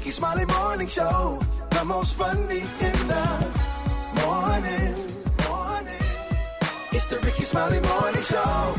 Rickey Smiley Morning Show. The most funny in the morning. It's the Rickey Smiley Morning Show.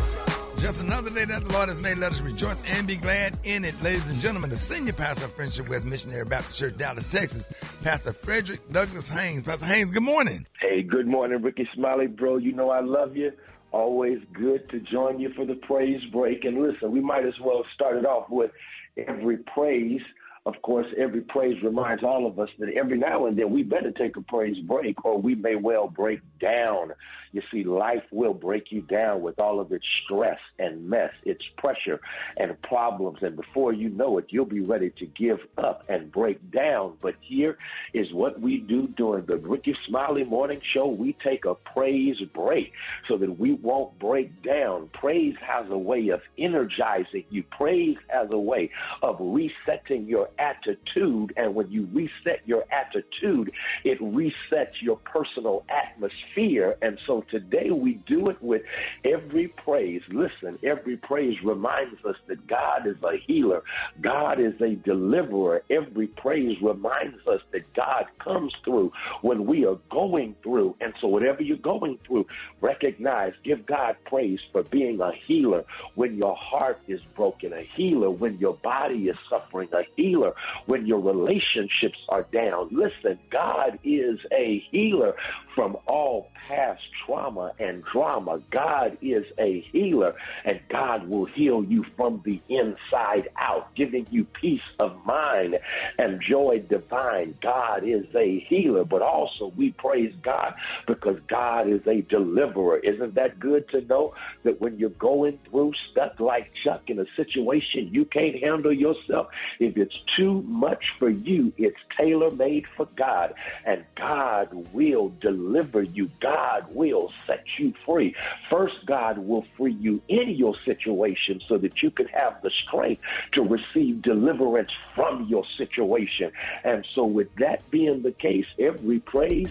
Just another day that the Lord has made. Let us rejoice and be glad in it. Ladies and gentlemen, the senior pastor of Friendship West Missionary Baptist Church, Dallas, Texas, Pastor Frederick Douglass Haynes. Pastor Haynes, good morning. Hey, good morning, Rickey Smiley, bro. You know I love you. Always good to join you for the praise break. And listen, we might as well start it off with every praise. Of course, every praise reminds all of us that every now and then we better take a praise break or we may well break down. You see, life will break you down with all of its stress and mess, its pressure and problems. And before you know it, you'll be ready to give up and break down. But here is what we do during the Rickey Smiley Morning Show. We take a praise break so that we won't break down. Praise has a way of energizing you. Praise has a way of resetting your attitude. And when you reset your attitude, it resets your personal atmosphere. And so today we do it with every praise. Listen, every praise reminds us that God is a healer. God is a deliverer. Every praise reminds us that God comes through when we are going through. And so whatever you're going through, recognize, give God praise for being a healer when your heart is broken, a healer when your body is suffering, a healer when your relationships are down. Listen, God is a healer from all past trauma and drama. God is a healer, and God will heal you from the inside out, giving you peace of mind and joy divine. God is a healer, but also we praise God because God is a deliverer. Isn't that good to know that when you're going through stuff like Chuck in a situation you can't handle yourself, if it's too much for you, it's tailor-made for God, and God will deliver you. God will set you free. First, God will free you in your situation so that you can have the strength to receive deliverance from your situation. And so with that being the case, every praise...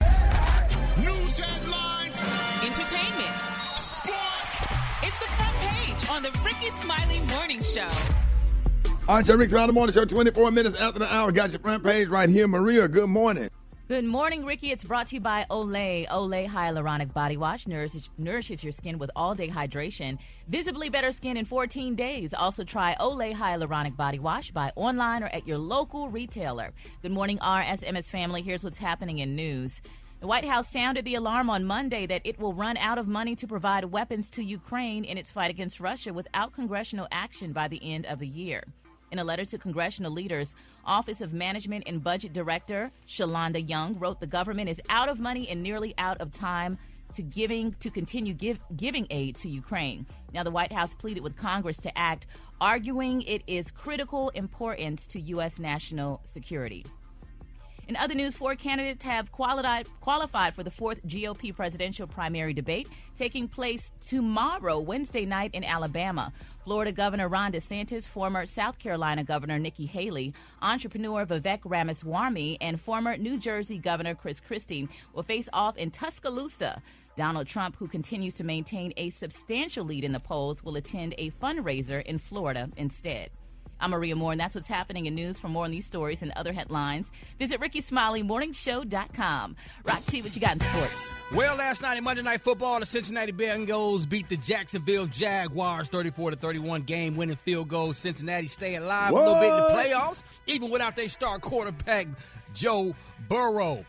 News headlines. Entertainment. Sports. It's the front page on the Rickey Smiley Morning Show. All right, Rickey Smiley Morning Show, 24 minutes after the hour. Got your front page right here. Maria, good morning. Good morning, Ricky. It's brought to you by Olay. Olay Hyaluronic Body Wash nourishes your skin with all-day hydration. Visibly better skin in 14 days. Also try Olay Hyaluronic Body Wash by online or at your local retailer. Good morning, RSMS family. Here's what's happening in news. The White House sounded the alarm on Monday that it will run out of money to provide weapons to Ukraine in its fight against Russia without congressional action by the end of the year. In a letter to congressional leaders, Office of Management and Budget Director Shalonda Young wrote the government is out of money and nearly out of time to continue giving aid to Ukraine. Now, the White House pleaded with Congress to act, arguing it is critical importance to U.S. national security. In other news, 4 candidates have qualified for the 4th GOP presidential primary debate taking place tomorrow, Wednesday night in Alabama. Florida Governor Ron DeSantis, former South Carolina Governor Nikki Haley, entrepreneur Vivek Ramaswamy, and former New Jersey Governor Chris Christie will face off in Tuscaloosa. Donald Trump, who continues to maintain a substantial lead in the polls, will attend a fundraiser in Florida instead. I'm Maria Moore, and that's what's happening in news. For more on these stories and other headlines, visit RickeySmileyMorningShow.com. Rock T, what you got in sports? Well, last night in Monday Night Football, the Cincinnati Bengals beat the Jacksonville Jaguars 34-31. Game-winning field goal. Cincinnati stay alive a little bit in the playoffs, even without their star quarterback, Joe Burrow.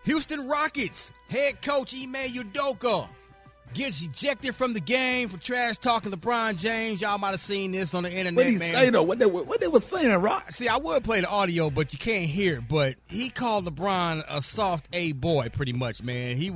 Houston Rockets head coach Ime Udoka gets ejected from the game for trash talking LeBron James. Y'all might have seen this on the internet, What did he man. say, though? What they were saying, Rock? See, I would play the audio, but you can't hear it. But he called LeBron a soft A boy, pretty much, man. He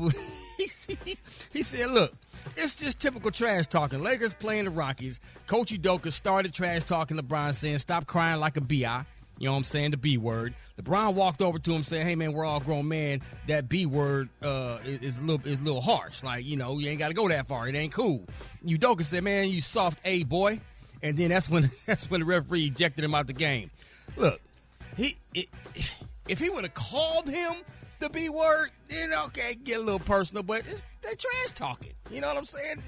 said, look, it's just typical trash talking. Lakers playing the Rockies. Coach Udoka started trash talking LeBron, saying, stop crying like a B.I., you know what I'm saying, the B word. LeBron walked over to him saying, hey, man, we're all grown men. That B word is a little harsh. Like, you know, you ain't got to go that far. It ain't cool. Udoka said, man, you soft A boy. And then that's when the referee ejected him out the game. Look, if he would have called him the B word, then okay, get a little personal. But they're trash talking. You know what I'm saying?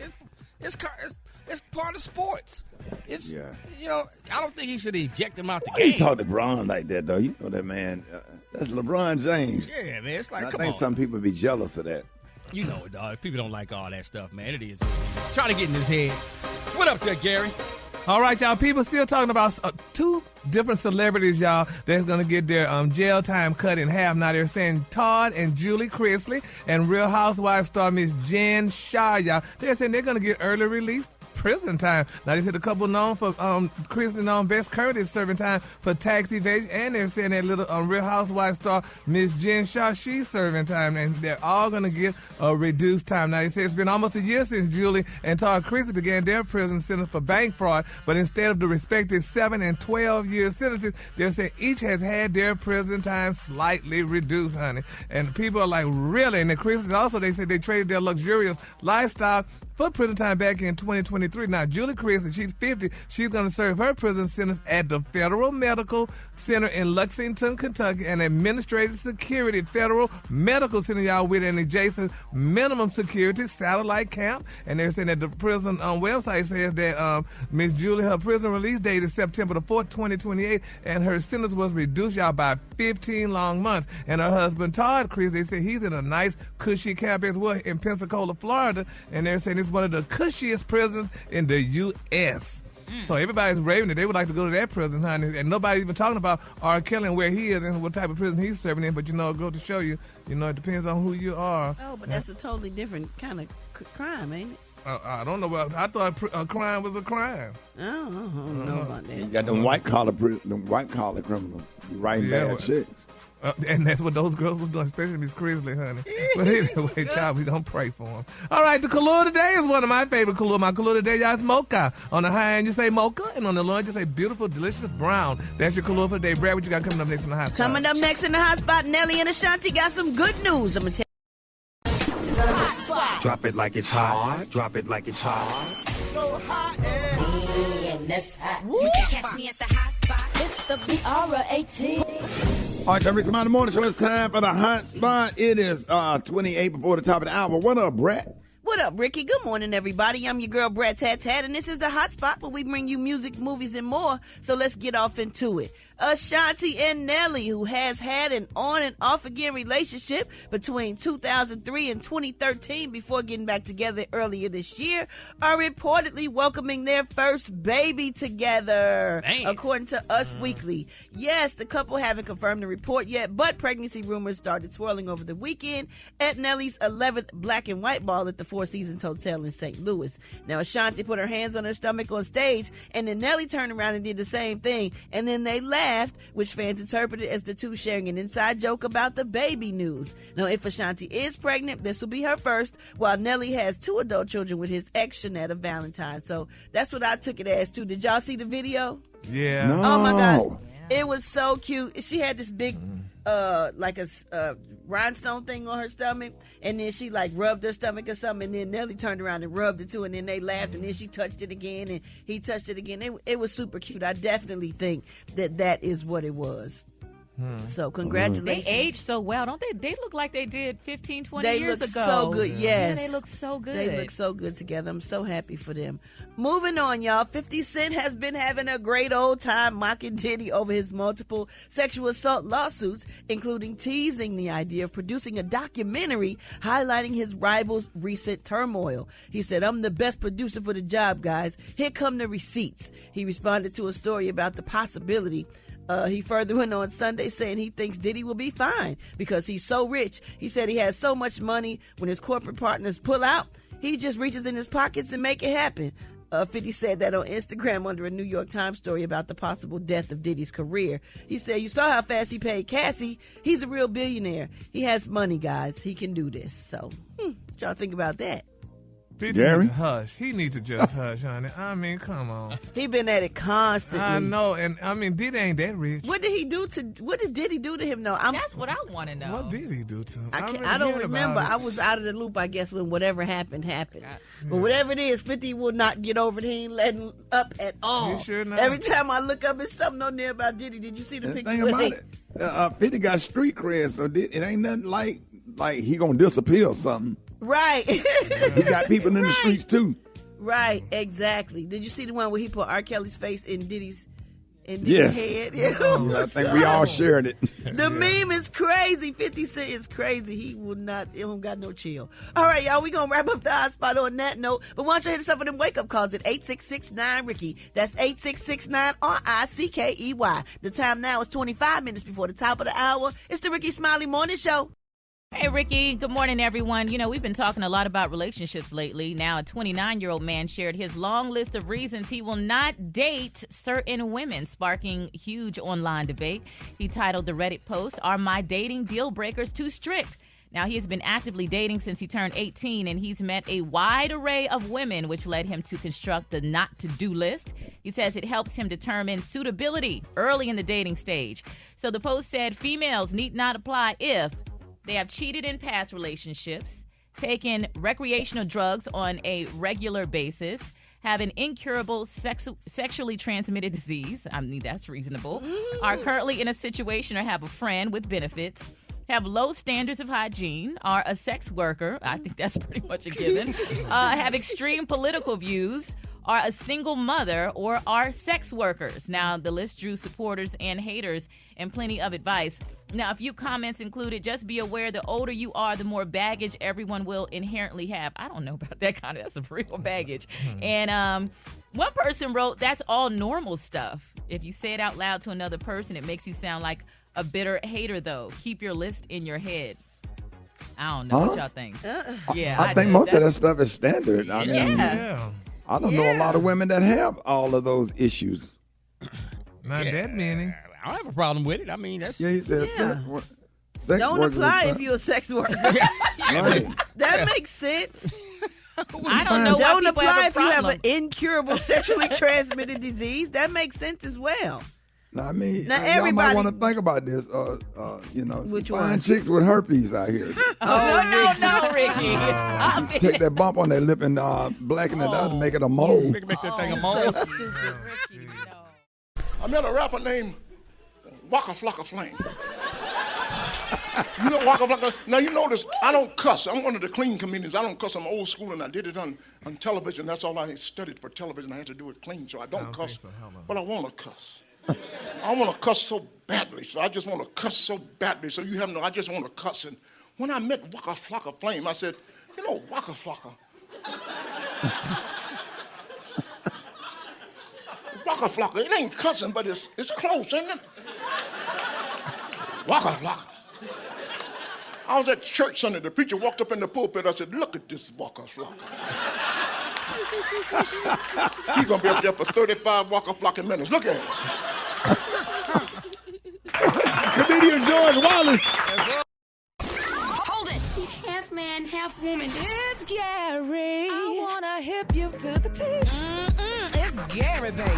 It's part of sports. It's Yeah. you know, I don't think he should eject him out the Why you game. talk to LeBron like that, though? You know that man. That's LeBron James. Yeah, man. It's like, I come think on. some people be jealous of that. You know it, dog. People don't like all that stuff, man. It is. Trying to get in his head. What up there, Gary? All right, y'all. People still talking about two different celebrities, y'all, that's going to get their jail time cut in half. Now, they're saying Todd and Julie Chrisley and Real Housewives star Miss Jen Shah, y'all. They're saying they're going to get early release prison time. Now, they said a couple known for Chrisley known Bess Curtis serving time for tax evasion, and they're saying that little Real Housewives star Miss Jen Shah, she's serving time, and they're all going to get a reduced time. Now, they say it's been almost a year since Julie and Todd Chrisley began their prison sentence for bank fraud, but instead of the respective 7 and 12 year sentences, they're saying each has had their prison time slightly reduced, honey. And people are like, really? And the Chrisleys also, they said they traded their luxurious lifestyle for prison time back in 2023. Now, Julie Chrisley, she's 50. She's going to serve her prison sentence at the Federal Medical Center in Lexington, Kentucky, an administrative security federal medical center, y'all, with an adjacent minimum security satellite camp. And they're saying that the prison website says that Miss Julie, her prison release date is September the 4th, 2028, and her sentence was reduced, y'all, by 15 long months. And her husband, Todd Chrisley, they say he's in a nice, cushy camp as well in Pensacola, Florida, and they're saying it's one of the cushiest prisons in the U.S. So everybody's raving that they would like to go to that prison, honey, and nobody's even talking about R. Kelly and where he is and what type of prison he's serving in. But, go to show you, it depends on who you are. Oh, but that's a totally different kind of crime, ain't it? I don't know. I thought a crime was a crime. I don't know about that. You got them white collar criminals writing bad checks. And that's what those girls was doing, especially Miss Chrisley, honey. But anyway, child, we don't pray for them. All right, the Kahlua today is one of my favorite Kahlua. My Kahlua today, y'all, is mocha. On the high end, you say mocha, and on the low end, you say beautiful, delicious brown. That's your Kahlua for today. Brad, what you got coming up next in the hot spot? Coming up next in the hot spot, Nelly and Ashanti got some good news. I'm going to tell you. Drop it like it's hot. Drop it like it's hot. So hot and that's hot. You can catch me at the hot spot. It's the BR18. All right, the Rickey Smiley Morning Show. It's time for the hot spot. It is 28 before the top of the hour. What up, Brett? What up, Ricky? Good morning, everybody. I'm your girl, Brad Tat Tat, and this is the hot spot where we bring you music, movies, and more. So let's get off into it. Ashanti and Nelly, who has had an on and off again relationship between 2003 and 2013 before getting back together earlier this year, are reportedly welcoming their first baby together, according to Us Weekly. Yes, the couple haven't confirmed the report yet, but pregnancy rumors started swirling over the weekend at Nelly's 11th black and white ball at the Four Seasons Hotel in St. Louis. Now, Ashanti put her hands on her stomach on stage, and then Nelly turned around and did the same thing, and then they laughed, which fans interpreted as the two sharing an inside joke about the baby news. Now, if Ashanti is pregnant, this will be her first, while Nelly has 2 adult children with his ex, Shanetta Valentine. So that's what I took it as, too. Did y'all see the video? Yeah. No. Oh, my God. It was so cute. She had this big, like a rhinestone thing on her stomach, and then she like rubbed her stomach or something, and then Nelly turned around and rubbed it too, and then they laughed, and then she touched it again, and he touched it again. It was super cute. I definitely think that is what it was. So congratulations. They aged so well, don't they? They look like they did 15, 20 they years look ago. so good, yes. Yeah, they look so good. They look so good together. I'm so happy for them. Moving on, y'all. 50 Cent has been having a great old time mocking Diddy over his multiple sexual assault lawsuits, including teasing the idea of producing a documentary highlighting his rival's recent turmoil. He said, "I'm the best producer for the job, guys. Here come the receipts." He responded to a story about the possibility. He further went on Sunday saying he thinks Diddy will be fine because he's so rich. He said he has so much money when his corporate partners pull out, he just reaches in his pockets and make it happen. 50 said that on Instagram under a New York Times story about the possible death of Diddy's career. He said, "You saw how fast he paid Cassie. He's a real billionaire. He has money, guys. He can do this." So, what y'all think about that? Gary? Needs to hush. He needs to just hush, honey. I mean, come on. He been at it constantly. I know, and I mean, Diddy ain't that rich. What did Diddy do to him, though? That's what I want to know. What did he do to him? I don't remember. I was out of the loop, I guess, when whatever happened. But whatever it is, 50 will not get over it. He ain't letting up at all. You sure not? Every time I look up, it's something on there about Diddy. Did you see the picture? Think about it. 50 got street cred, so it ain't nothing like he gonna disappear or something. Right. He got people in the streets too. Right, exactly. Did you see the one where he put R. Kelly's face in Diddy's Yes. head? Yeah, I think we all shared it. The meme is crazy. 50 Cent is crazy. He don't got no chill. All right, y'all, we going to wrap up the hot spot on that note. But why don't you hit us up with them wake-up calls at 866-9-RICKY. That's 866-9-RICKEY. The time now is 25 minutes before the top of the hour. It's the Rickey Smiley Morning Show. Hey, Ricky. Good morning, everyone. You know, we've been talking a lot about relationships lately. Now, a 29-year-old man shared his long list of reasons he will not date certain women, sparking huge online debate. He titled the Reddit post, "Are My Dating Deal Breakers Too Strict?" Now, he has been actively dating since he turned 18, and he's met a wide array of women, which led him to construct the not-to-do list. He says it helps him determine suitability early in the dating stage. So the post said females need not apply if they have cheated in past relationships, taken recreational drugs on a regular basis, have an incurable sexually transmitted disease. I mean, that's reasonable. Are currently in a situation or have a friend with benefits, have low standards of hygiene, are a sex worker. I think that's pretty much a given. Have extreme political views, are a single mother, or are sex workers. Now, the list drew supporters and haters and plenty of advice. Now, a few comments included, just be aware the older you are, the more baggage everyone will inherently have. I don't know about that kind of, that's some real baggage. And one person wrote, that's all normal stuff. If you say it out loud to another person, it makes you sound like a bitter hater, though. Keep your list in your head. I don't know what y'all think. Yeah, I think most of that stuff is standard. I mean, Yeah. I don't know a lot of women that have all of those issues. Not that many. I don't have a problem with it. I mean, that's Yeah, he said sex Don't workers apply are- if you're a sex worker. Right. That makes sense. I don't know why Don't people apply have if a you have problem. an incurable sexually transmitted disease. That makes sense as well. Now, I mean, Now, y'all might everybody- want to think about this. Which fine one? chicks with herpes out here. No, Ricky. Stop it. Take that bump on their lip and blacken it out and make it a mole. make that thing a So mole. stupid. Ricky, no. I met a rapper named Waka Flocka Flame. You know Waka Flocka? Now you notice I don't cuss. I'm one of the clean comedians. I don't cuss. I'm old school and I did it on television. That's all I studied for television. I had to do it clean, so I don't cuss. think so. Hell no. But I want to cuss. I want to cuss so badly. So I just want to cuss so badly. So you have no. I just want to cuss. And when I met Waka Flocka Flame, I said, you know, Waka Flocka. Waka Flocka. It ain't cussing, but it's close, ain't it? Waka Flocka. I was at church Sunday. The preacher walked up in the pulpit. I said, look at this Waka Flocka. He's going to be up there for 35 Waka Flocka minutes. Look at him. Comedian George Wallace. Hold it. He's half man, half woman. It's Gary. I wanna hip you to the teeth. It's Gary, baby.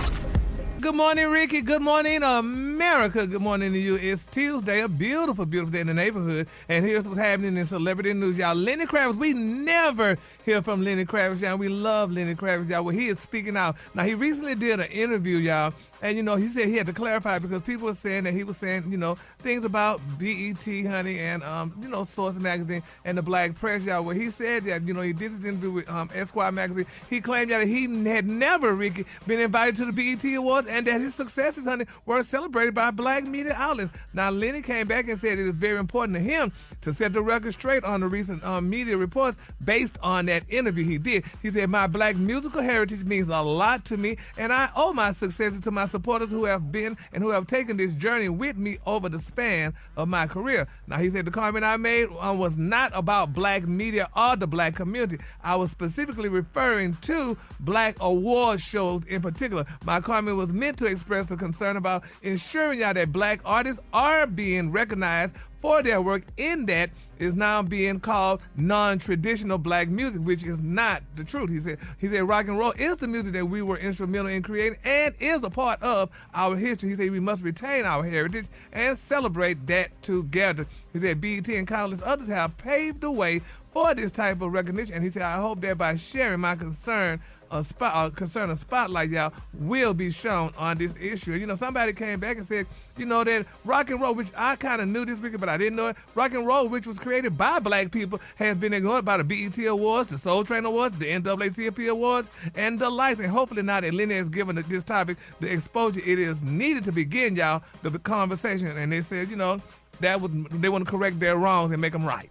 Good morning, Ricky. Good morning, America. Good morning to you. It's Tuesday, a beautiful, beautiful day in the neighborhood. And here's what's happening in celebrity news, y'all. Lenny Kravitz, we never hear from Lenny Kravitz, y'all. We love Lenny Kravitz, y'all. Well, he is speaking out. Now, he recently did an interview, y'all. And, you know, he said he had to clarify because people were saying that he was saying, you know, things about BET, honey, and, you know, Source Magazine and the black press, y'all. Well, he said that, you know, he did this interview with Esquire Magazine. He claimed that he had never, Ricky, been invited to the BET Awards and that his successes, honey, were celebrated by black media outlets. Now, Lenny came back and said it is very important to him to set the record straight on the recent media reports based on that interview he did. He said, my black musical heritage means a lot to me, and I owe my successes to my supporters who have been and who have taken this journey with me over the span of my career. Now, he said the comment I made was not about black media or the black community. I was specifically referring to black award shows in particular. My comment was meant to express a concern about ensuring y'all that black artists are being recognized for their work in that is now being called non-traditional black music, which is not the truth. He said rock and roll is the music that we were instrumental in creating and is a part of our history. He said we must retain our heritage and celebrate that together. He said BET and countless others have paved the way for this type of recognition. And he said, I hope that by sharing my concern concerning spotlight, y'all, will be shown on this issue. You know, somebody came back and said, you know, that rock and roll, which I kind of knew this week, but I didn't know it. Rock and roll, which was created by black people, has been ignored by the BET Awards, the Soul Train Awards, the NAACP Awards, and the likes. And hopefully now that Lenny has given this topic the exposure it is needed to begin, y'all, the conversation. And they said, you know, they want to correct their wrongs and make them right.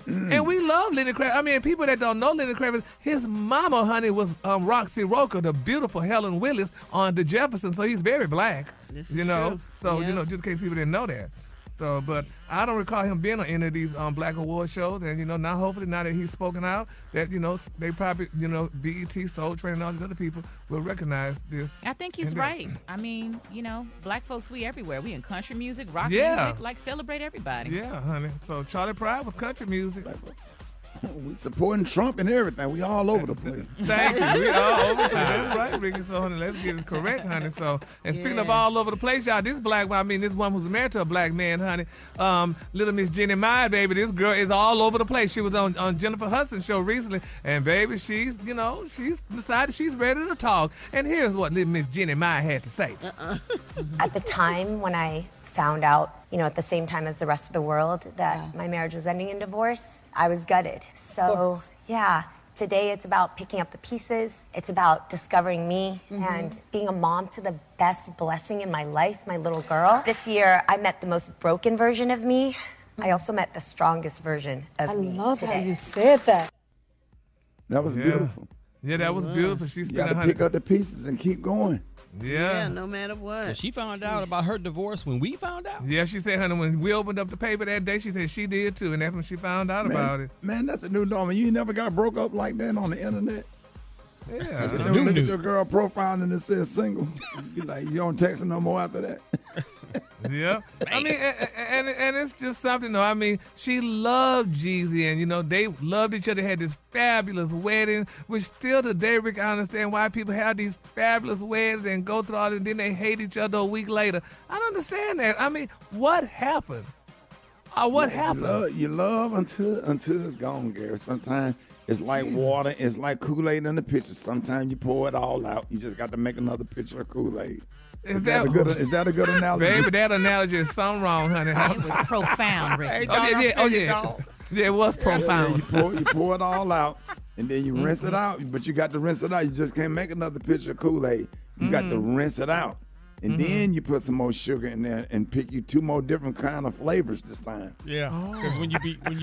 And we love Lenny Kravitz. I mean, people that don't know Lenny Kravitz, his mama, honey, was Roxy Roker, the beautiful Helen Willis on The Jeffersons. So he's very black, you know. True. So, Yeah. you know, just in case people didn't know that. So, but I don't recall him being on any of these black award shows. And, you know, now hopefully now that he's spoken out, that, you know, they probably, you know, BET, Soul Train, and all these other people will recognize this. I think he's And right. I mean, you know, black folks, we everywhere. We in country music, rock Yeah. music, like celebrate everybody. Yeah, honey. So Charlie Pride was country music. We supporting Trump and everything. We all over the place. Thank you. We all over the place. That's right, Ricky. So, honey, let's get it correct, honey. So, and speaking of all over the place, y'all, this black, I mean, this one who's married to a black man, honey, little Miss Jenny Meyer, baby, this girl is all over the place. She was on Jennifer Hudson's show recently, and baby, she's decided she's ready to talk. And here's what little Miss Jenny Meyer had to say. At the time when I found out, you know, at the same time as the rest of the world, that my marriage was ending in divorce, I was gutted. So, yeah, today it's about picking up the pieces. It's about discovering me and being a mom to the best blessing in my life, my little girl. This year, I met the most broken version of me. I also met the strongest version of me. I love today. how you said that. That was beautiful. Yeah, that was beautiful. She You spent got to 100. pick up the pieces and keep going. Yeah. no matter what. So she found out about her divorce when we found out? Yeah, she said, honey, when we opened up the paper that day, she said she did too, and that's when she found out about it. Man, that's a new normal. You never got broke up like that on the internet. Yeah. That's You the ever new look at new. your girl profile and it says single. You like, you don't text her no more after that. Yeah. I mean, and it's just something, though. I mean, she loved Jeezy, and, you know, they loved each other, had this fabulous wedding, which still today, Rick, I understand why people have these fabulous weddings and go through all this, and then they hate each other a week later. I don't understand that. I mean, what happened? What happened? You love until it's gone, Gary. Sometimes it's like water. It's like Kool-Aid in the pitcher. Sometimes you pour it all out. You just got to make another pitcher of Kool-Aid. Is that a good analogy? Baby, that analogy is something wrong, honey. It was profound, Rick. Oh, yeah. Yeah, it was profound. You pour it all out, and then you rinse it out. But you got to rinse it out. You just can't make another pitcher of Kool-Aid. You got to rinse it out. And then you put some more sugar in there and pick you 2 more different kind of flavors this time. Yeah, because when you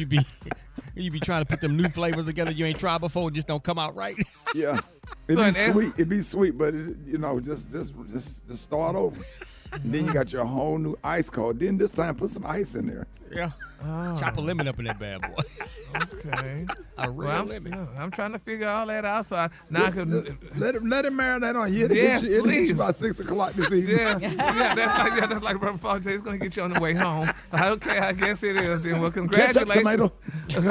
be trying to put them new flavors together you ain't tried before, it just don't come out right. Yeah, it'd be sweet, but just start over. And then you got your whole new ice cold. Then this time put some ice in there. Yeah, chop a lemon up in that bad boy. Okay. A real lemon. I'm trying to figure all that out. So now I can let it marinate on you. Yes, It'll get please. you about 6 o'clock this evening. That's like Brother Foxx said. It's going to get you on the way home. Okay, I guess it is. Then, well, Ketchup, congratulations. tomato.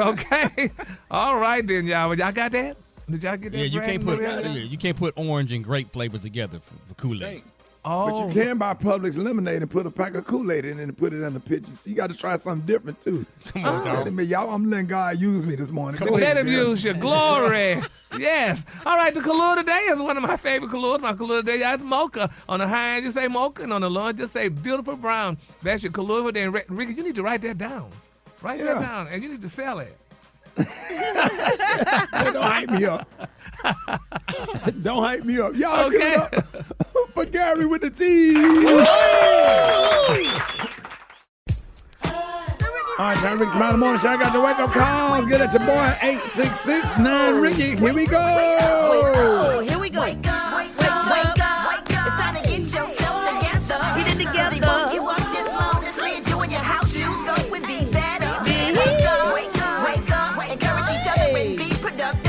Okay. All right, then, y'all. Y'all got that? Did y'all get that? Yeah, Brad? you can't put orange and grape flavors together for Kool-Aid. But you can buy Publix lemonade and put a pack of Kool-Aid in it and put it in the pitcher. So you got to try something different, too. Come on, dog. Y'all, I'm letting God use me this morning. Let him use your glory. Yes. All right, the Kahlua today is one of my favorite Kahluas. My Kahlua today is mocha. On the high end, you say mocha, and on the low end, just say beautiful brown. That's your Kahlua. Then, Ricky, you need to write that down. Write that down, and you need to sell it. Don't hype me up. Don't hype me up. Y'all give it up for Gary with the T. All right, now Rickey Smiley Morning Show. I got the wake-up calls. Get at your boy, 866-9-RICKY. Here we go. Here we go. Wake up. It's time to get yourself together. Get it together. See, woke you up this long, this slid you in your house shoes. Go and be better. Wake up. Encourage each other and be productive.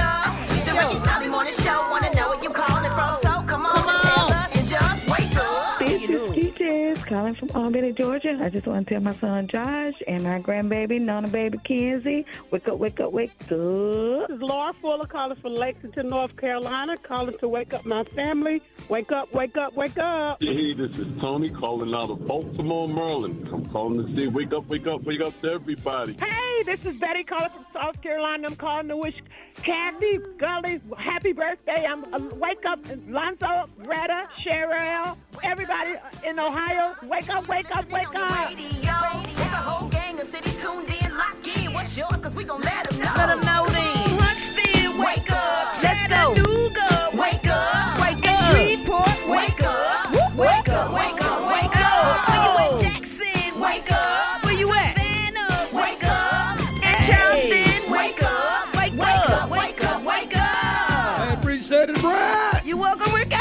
The Rickey Smiley Morning Show. Want to know where you calling from, so come on. Tell us and just wake up. This is Peaches calling from Albany, Georgia. I just want to tell my son Josh and my grandbaby, Nana baby Kenzie, wake up, wake up, wake up. This is Laura Fuller calling from Lexington, North Carolina, calling to wake up my family. Wake up, wake up, wake up. Hey, this is Tony calling out of Baltimore, Maryland. I'm calling to say wake up, wake up, wake up to everybody. Hey, this is Betty calling from South Carolina. I'm calling to wish Kathy, Gully, happy birthday. Wake up, Lonzo, Greta, Cheryl, everybody in Ohio. Wake up, wake up, wake up. There's a whole gang of cities tuned in, lock in. What's yours? Because we gon' let them know. Let them know then. Huntsville, wake up. Let's go. Chattanooga, wake up. Wake And up. Shreveport, wake up. Wake up, wake up, wake up. Where you at, Jackson? Wake up. Where you at? Savannah, wake up. And Charleston, wake up. Wake up, wake up, wake up. I appreciate it, Brad. You welcome, Rick.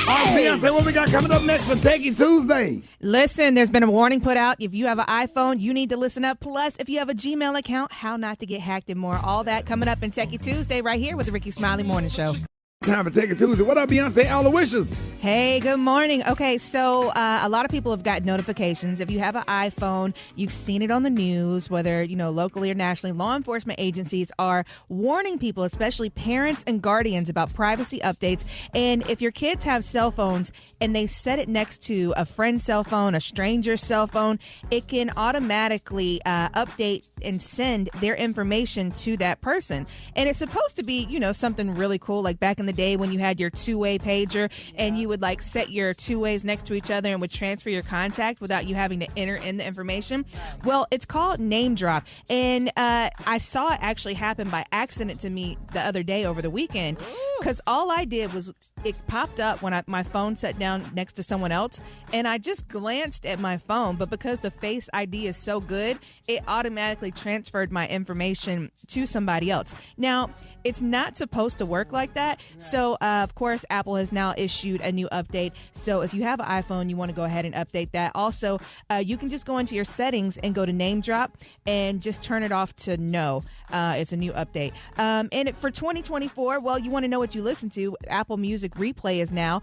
All right, Beyonce, what we got coming up next for Take It Tuesday? Listen, there's been a warning put out. If you have an iPhone, you need to listen up. Plus, if you have a Gmail account, how not to get hacked and more. All that coming up in Take It Tuesday right here with the Rickey Smiley Morning Show. Time for Take It Tuesday. What up, Beyonce? All the wishes. Hey, good morning. Okay, so a lot of people have got notifications. If you have an iPhone, you've seen it on the news, whether, locally or nationally, law enforcement agencies are warning people, especially parents and guardians, about privacy updates. And if your kids have cell phones and they set it next to a friend's cell phone, a stranger's cell phone, it can automatically update and send their information to that person. And it's supposed to be, something really cool, like back in the day when you had your two-way pager and you would set your two ways next to each other and would transfer your contact without you having to enter in the information. Well, it's called name drop. And I saw it actually happen by accident to me the other day over the weekend, because all I did was it popped up when my phone sat down next to someone else, and I just glanced at my phone, but because the Face ID is so good, it automatically transferred my information to somebody else. Now, it's not supposed to work like that. So, of course, Apple has now issued a new update. So if you have an iPhone, you want to go ahead and update that. Also, you can just go into your settings and go to name drop and just turn it off to no. It's a new update. And for 2024, well, you want to know what you listen to. Apple Music Replay is now.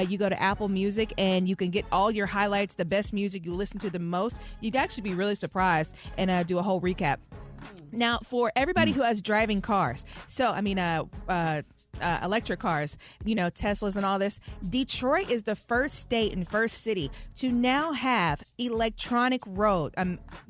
You go to Apple Music and you can get all your highlights, the best music you listen to the most. You'd actually be really surprised and do a whole recap. Now, for everybody who has driving cars, electric cars, Teslas and all this, Detroit is the first state and first city to now have electronic road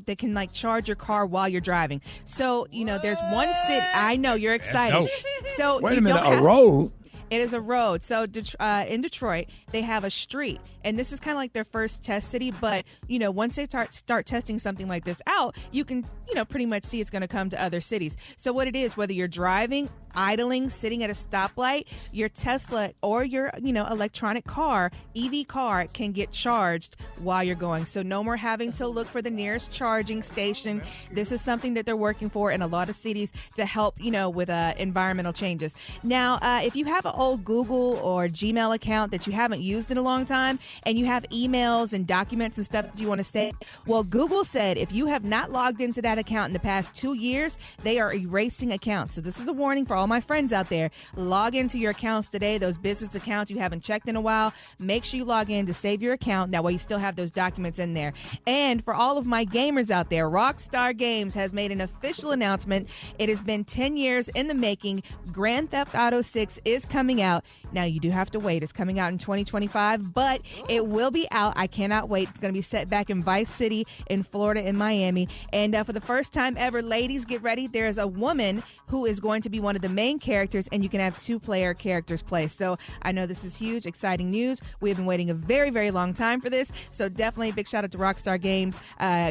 that can charge your car while you're driving. So, there's one city. I know you're excited. So wait a minute, a road? It is a road. So in Detroit, they have a street. And this is kind of like their first test city. But, once they start testing something like this out, you can, pretty much see it's going to come to other cities. So what it is, whether you're driving, idling, sitting at a stoplight, your Tesla or your, electronic car, EV car, can get charged while you're going. So no more having to look for the nearest charging station. This is something that they're working for in a lot of cities to help, with environmental changes. Now, if you have an old Google or Gmail account that you haven't used in a long time and you have emails and documents and stuff that you want to save, well, Google said if you have not logged into that account in the past 2 years, they are erasing accounts. So this is a warning for all my friends out there. Log into your accounts today, those business accounts you haven't checked in a while. Make sure you log in to save your account. That way you still have those documents in there. And for all of my gamers out there, Rockstar Games has made an official announcement. It has been 10 years in the making. Grand Theft Auto 6 is coming out. Now, you do have to wait. It's coming out in 2025, but it will be out. I cannot wait. It's going to be set back in Vice City in Florida and Miami. And for the first time ever, ladies, get ready. There's a woman who is going to be one of the main characters, and you can have two-player characters play. So I know this is huge, exciting news. We have been waiting a very, very long time for this. So definitely a big shout out to Rockstar Games.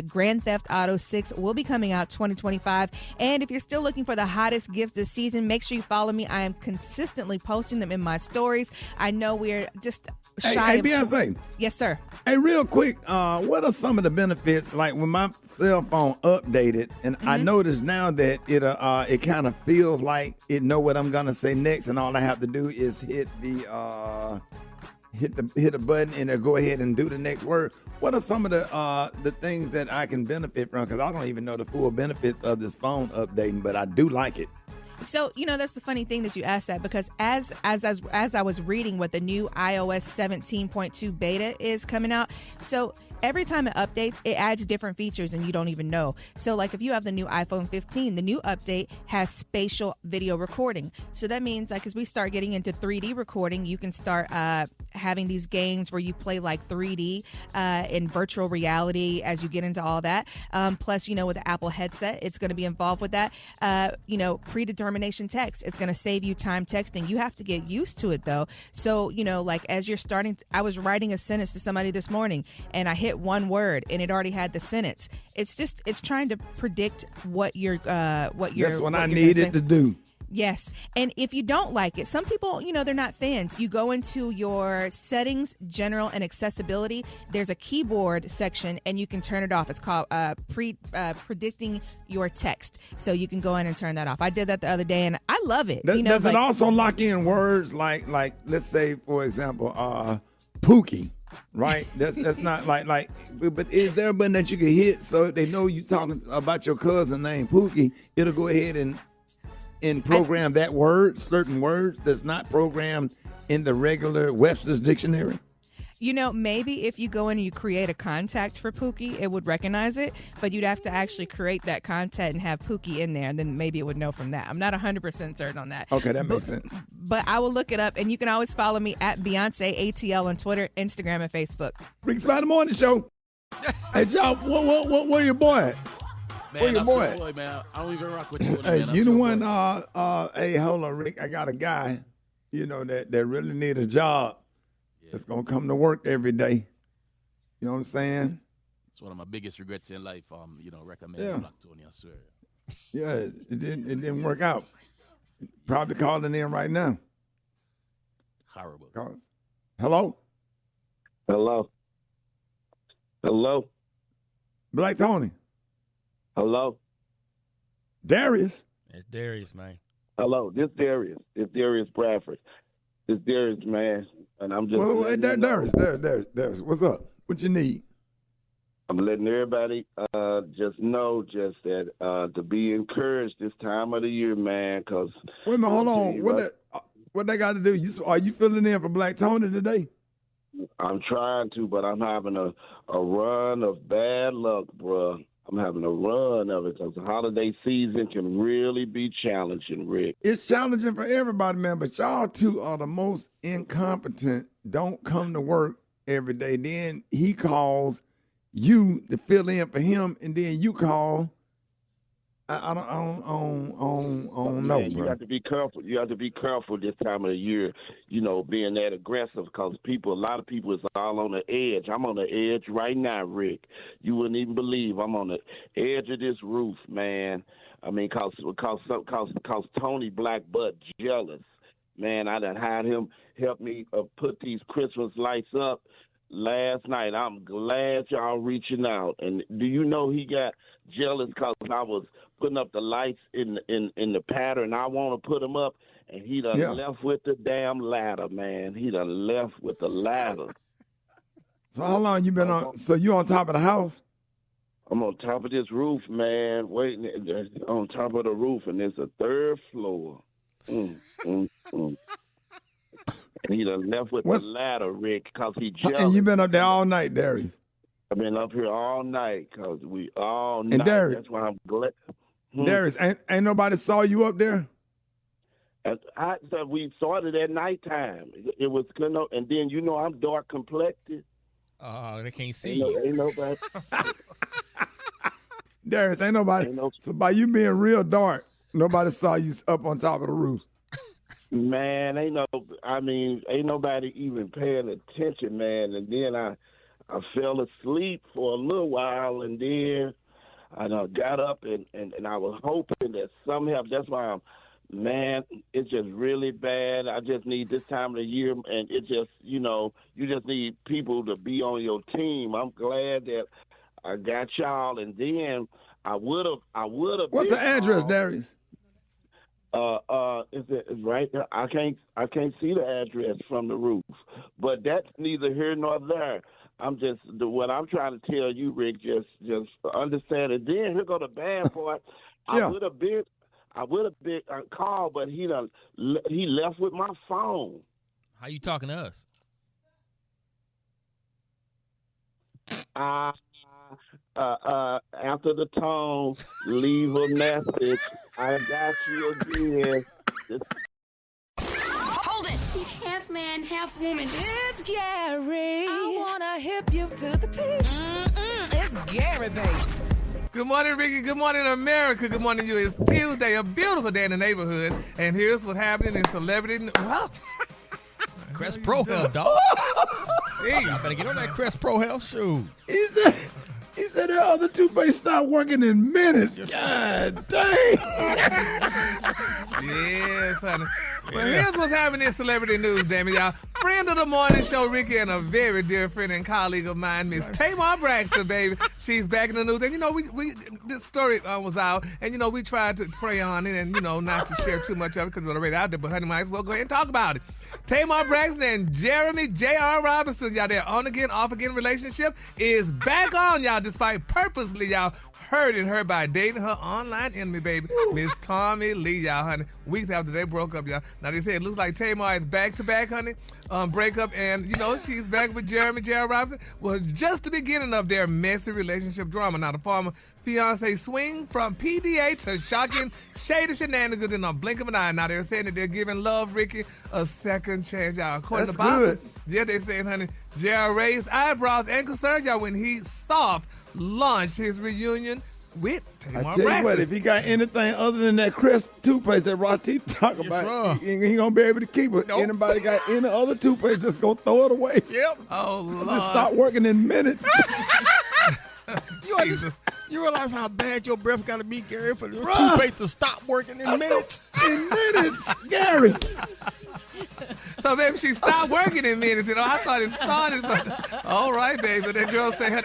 Grand Theft Auto 6 will be coming out 2025. And if you're still looking for the hottest gifts this season, make sure you follow me. I am consistently posting them in my stories. I know we're just shy of... Beyonce. Yes, sir. Hey, real quick, what are some of the benefits? Like when my cell phone updated, and I noticed now that it kind of feels like it know what I'm gonna say next, and all I have to do is hit a button and it'll go ahead and do the next word. What are some of the things that I can benefit from? Because I don't even know the full benefits of this phone updating, but I do like it. So, that's the funny thing that you asked that, because as I was reading what the new iOS 17.2 beta is coming out, so every time it updates, it adds different features and you don't even know. So like if you have the new iPhone 15, the new update has spatial video recording. So that means like as we start getting into 3D recording, you can start having these games where you play like 3D in virtual reality as you get into all that. Plus, with the Apple headset, it's going to be involved with that. Predetermination text, it's going to save you time texting. You have to get used to it though. So, like as you're starting, I was writing a sentence to somebody this morning and I hit one word and it already had the sentence. It's trying to predict what you're That's what I needed to do. Yes. And if you don't like it, some people, they're not fans. You go into your settings, general, and accessibility. There's a keyboard section, and you can turn it off. It's called predicting your text. So you can go in and turn that off. I did that the other day, and I love it. Does it also lock in words like let's say, for example, Pookie, right? That's not like. But is there a button that you can hit so if they know you talking about your cousin named Pookie? It'll go ahead and program that word, certain words that's not programmed in the regular Webster's dictionary? Maybe if you go in and you create a contact for Pookie, it would recognize it, but you'd have to actually create that contact and have Pookie in there, and then maybe it would know from that. I'm not 100% certain on that. Okay, that makes sense. But I will look it up, and you can always follow me at Beyonce ATL on Twitter, Instagram, and Facebook. Rickey Smiley Morning Show. Hey, y'all, where your boy at? Man, your boy? Boy, man. I don't even rock with you. Hey, Man. you the one, hey, hold on, Rick. I got a guy, that really need a job that's going to come to work every day. You know what I'm saying? It's one of my biggest regrets in life, recommending Black Tony, I swear. Yeah, it didn't work out. Probably calling in right now. Horrible. Hello? Hello? Black Tony. Hello? Darius? It's Darius, man. Hello, this Darius. It's Darius Bradford. It's Darius, man. And I'm just Darius, what's up? What you need? I'm letting everybody just know that to be encouraged this time of the year, man, because... Wait a minute, hold on. What they got to do? Are you filling in for Black Tony today? I'm trying to, but I'm having a run of bad luck, bruh. I'm having a run of it because the holiday season can really be challenging, Rick. It's challenging for everybody, man, but y'all two are the most incompetent, don't come to work every day. Then he calls you to fill in for him, and then you call. I don't know, You bro. have to be careful. You have to be careful this time of the year, being that aggressive because a lot of people is all on the edge. I'm on the edge right now, Rick. You wouldn't even believe I'm on the edge of this roof, man. I mean, cause Tony Black Butt jealous, man. I done had him help me put these Christmas lights up last night. I'm glad y'all reaching out. And do you know he got jealous because I was putting up the lights in the pattern I want to put them up, and he done left with the damn ladder, man. He done left with the ladder. So how long you been on? So you on top of the house? I'm on top of this roof, man, waiting on top of the roof, and there's a third floor. And he done left with the ladder, Rick, because he jealous. And you been up there all night, Darius? I've been up here all night because we all night. And Darius, that's why I'm glad. Darius, ain't nobody saw you up there? I said we started at nighttime. It was good, and then I'm dark complected. Oh, they can't see you. Ain't nobody. Darius, ain't nobody. So by you being real dark, nobody saw you up on top of the roof. Man, ain't nobody even paying attention, man. And then I fell asleep for a little while, and then I got up, and I was hoping that some help. That's why it's just really bad. I just need this time of the year, and it just, you just need people to be on your team. I'm glad that I got y'all, and then I would have. What's the address, Darius? Is it right there? I can't see the address from the roof, but that's neither here nor there. What I'm trying to tell you, Rick, just understand it. Then here go the bad part. I would have been called, but he left with my phone. How you talking to us? After the tone, leave a message. I got you again. Hold it. Half man, half woman. It's Gary. I wanna hip you to the teeth. It's Gary, baby. Good morning, Ricky. Good morning, America. Good morning, you. It's Tuesday, a beautiful day in the neighborhood. And here's what's happening in celebrity. Well, Crest Pro Health, dog. Hey, I better get on that Crest Pro Health shoe. He said the other toothpaste stopped working in minutes. God dang. Yes, honey. Well, here's what's happening in celebrity news, damn it, y'all. Friend of the morning show, Ricky, and a very dear friend and colleague of mine, Miss Tamar Braxton, baby. She's back in the news. And, you know, we this story was out, and, you know, we tried to pray on it and, you know, not to share too much of it because it's already out there, but, honey, might as well go ahead and talk about it. Tamar Braxton and Jeremy J.R. Robinson, y'all, their on-again, off-again relationship is back on, y'all, despite purposely, y'all, hurting her by dating her online enemy, baby, Miss Tommy Lee, y'all, honey. Weeks after they broke up, y'all. Now, they say it looks like Tamar is back-to-back, honey, breakup, and, you know, she's back with Jeremy J.R. Robinson. Well, just the beginning of their messy relationship drama. Now, the former fiance swing from PDA to shocking shady shenanigans in a blink of an eye. Now, they're saying that they're giving Love Ricky a second chance, y'all. According to Boston, yeah, they're saying, honey, J.R. raised eyebrows and concerned, y'all, when he soft launched his reunion with Tamar Braxton. I tell you what, if he got anything other than that Crest toothpaste that Rati talk about, he ain't gonna be able to keep it. Nope. Anybody got any other toothpaste, just go throw it away. Yep. Oh, Lord. Just start working in minutes. You realize how bad your breath got to be, Gary, for the toothpaste to stop working in minutes? In minutes, Gary. So, baby, she stopped working in minutes. You know, I thought it started, but all right, baby. That girl said,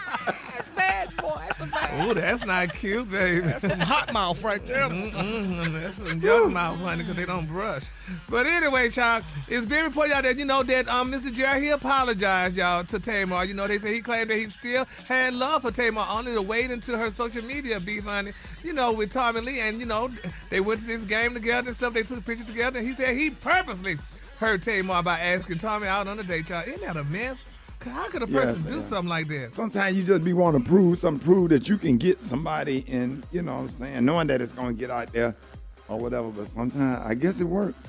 That's bad, boy. That's a bad. oh, that's not cute, baby. That's some hot mouth right there. That's some young mouth, honey, because they don't brush. But anyway, child, it's been reported out that, you know, that Mr. Jerry, he apologized, y'all, to Tamar. You know, they say he claimed that he still had love for Tamar, only to wait until her social media beef, honey, you know, with Tommy Lee. And, you know, they went to this game together and stuff. They took pictures together. And he said he purposely hurt Tamar by asking Tommy out on a date, child. Isn't that a mess? How could a person do something like that? Sometimes you just be wanting to prove that you can get somebody, and you know what I'm saying, knowing that it's going to get out there or whatever. But sometimes I guess it works.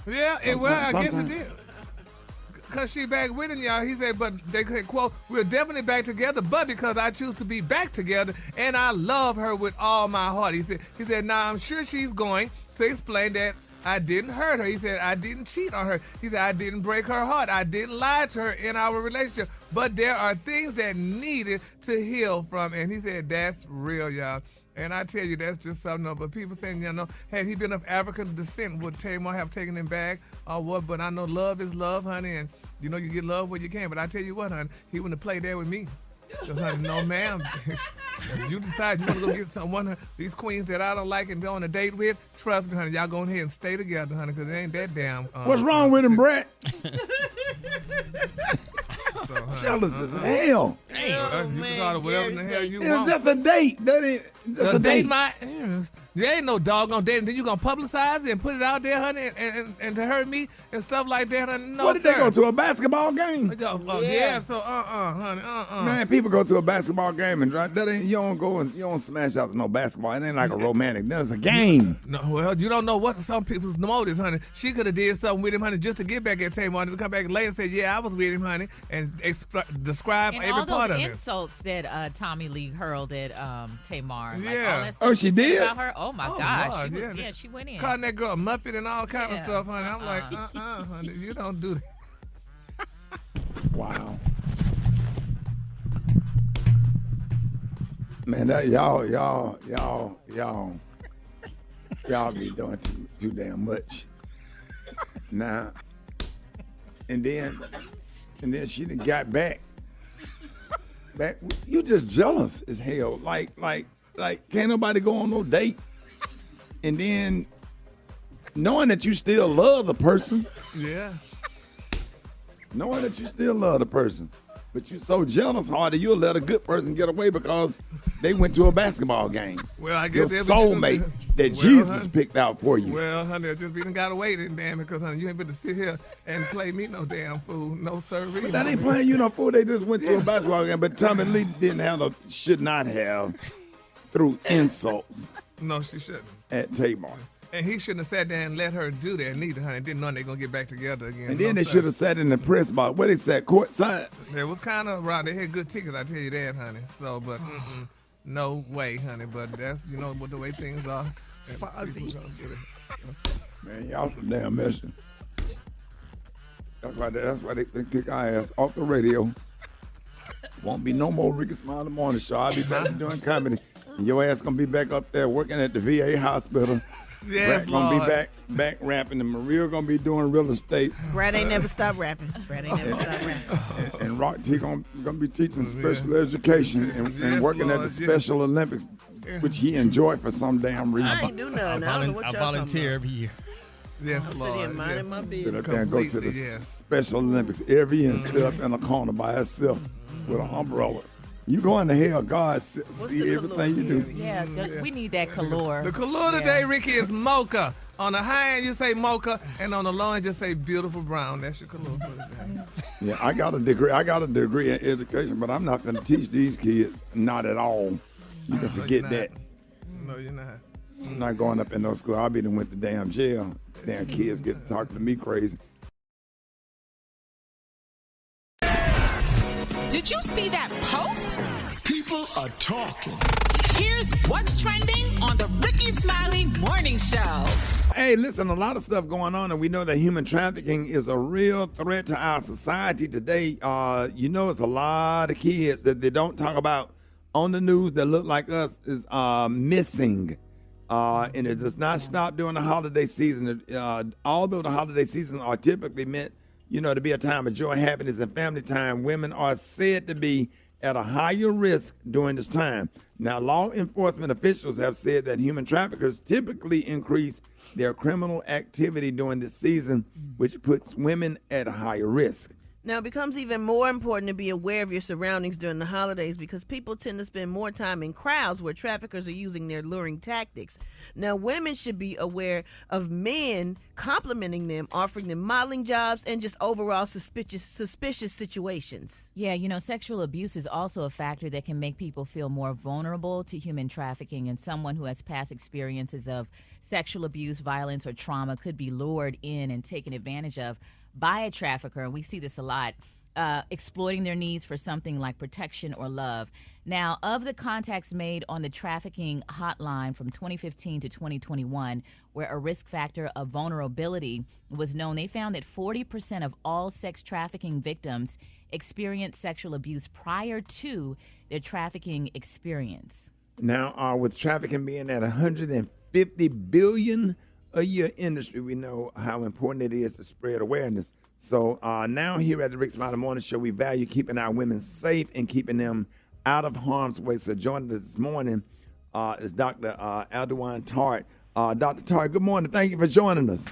Yeah, I guess it did. Because she back with him, y'all. He said, but they said, quote, we're definitely back together, but because I choose to be back together and I love her with all my heart. He said, now I'm sure she's going to explain that I didn't hurt her. He said, I didn't cheat on her. He said, I didn't break her heart. I didn't lie to her in our relationship. But there are things that needed to heal from. And he said, that's real, y'all. And I tell you, that's just something. But people saying, you know, had he been of African descent, would Tamar have taken him back or what? But I know love is love, honey. And, you know, you get love where you can. But I tell you what, honey, he wouldn't have played there with me. Because, honey, no, ma'am. If you decide you want to go get one of these queens that I don't like and go on a date with, trust me, honey, y'all go ahead and stay together, honey, because it ain't that damn. What's wrong with him, Brett? So, honey, jealous as hell. Damn, you can call it whatever the hell you want. It's just a date. That ain't just a date. There ain't no doggone date. And then you going to publicize it and put it out there, honey, and to hurt me and stuff like that, honey. No, what did they go to, a basketball game? Yeah, so honey, Man, people go to a basketball game and that ain't, you don't smash out to no basketball. It ain't like a romantic. That's a game. No, well, you don't know what some people's motives, honey. She could have did something with him, honey, just to get back at Tamar and to come back later and say, yeah, I was with him, honey, and describe and every part of it. all those insults that Tommy Lee hurled at Tamar. Yeah. Like, all that stuff she did? About her. Oh, my gosh. Lord, she went in. Calling that girl a Muppet and all kind of stuff, honey. I'm like, honey, you don't do that. Wow. Man, that y'all be doing too damn much. Nah. And then she done got back. You just jealous as hell. Like can't nobody go on no date. And then knowing that you still love the person. Yeah. Knowing that you still love the person. But you're so jealous, Hardy, you'll let a good person get away because they went to a basketball game. Well, I Your guess soulmate that Jesus picked out for you. Well, honey, I just be done got away then, damn it, because, honey, you ain't been to sit here and play me no damn fool. No sirree. But that ain't playing you no fool. They just went to a basketball game. But Tommy Lee didn't have should not have through insults. No, she shouldn't. At Tamar. And he shouldn't have sat there and let her do that neither, honey. Didn't know they going to get back together again. And then they should have sat in the press box. Where they sat, courtside? It was kind of right. They had good tickets, I tell you that, honey. So, but no way, honey. But that's, what the way things are. Fuzzy. Man, y'all some damn messing. That's why they kick our ass off the radio. Won't be no more Rickey Smiley Morning Show. I'll be back doing comedy. And your ass going to be back up there working at the VA hospital. Yes, Brad gonna be back rapping, and Maria gonna be doing real estate. Brad ain't never stopped rapping. And Rock T gonna be teaching special education and working at the Special Olympics, which he enjoyed for some damn reason. I ain't do nothing. I don't know what y'all talking volunteer every year. Yes, I'm sitting here minding my business. Sit up there and go to the Special Olympics every year and sit up in a corner by herself with an umbrella. You going to hell, God see everything you do. Yeah, we need that color. The color today, Ricky, is mocha. On the high end, you say mocha, and on the low end, just say beautiful brown. That's your color for today. Yeah, I got a degree in education, but I'm not going to teach these kids. Not at all. You can forget that. No, you're not. I'm not going up in no school. I'll be done with the damn jail. Damn kids get to talk to me crazy. Did you see that post? People are talking. Here's what's trending on the Rickey Smiley Morning Show. Hey, listen, a lot of stuff going on, and we know that human trafficking is a real threat to our society today. It's a lot of kids that they don't talk about on the news that look like us is missing. And it does not stop during the holiday season. Although the holiday seasons are typically meant to be a time of joy, happiness, and family time, women are said to be at a higher risk during this time. Now, law enforcement officials have said that human traffickers typically increase their criminal activity during this season, which puts women at a higher risk. Now, it becomes even more important to be aware of your surroundings during the holidays because people tend to spend more time in crowds where traffickers are using their luring tactics. Now, women should be aware of men complimenting them, offering them modeling jobs, and just overall suspicious situations. Yeah, sexual abuse is also a factor that can make people feel more vulnerable to human trafficking, and someone who has past experiences of sexual abuse, violence, or trauma could be lured in and taken advantage of by a trafficker, and we see this a lot, exploiting their needs for something like protection or love. Now, of the contacts made on the trafficking hotline from 2015 to 2021, where a risk factor of vulnerability was known, they found that 40% of all sex trafficking victims experienced sexual abuse prior to their trafficking experience. Now, with trafficking being at $150 billion a year industry, we know how important it is to spread awareness. So now here at the Rickey Smiley Morning Show, we value keeping our women safe and keeping them out of harm's way. So joining us this morning is Dr. Aldewan Tart. Dr. Tart, good morning. Thank you for joining us.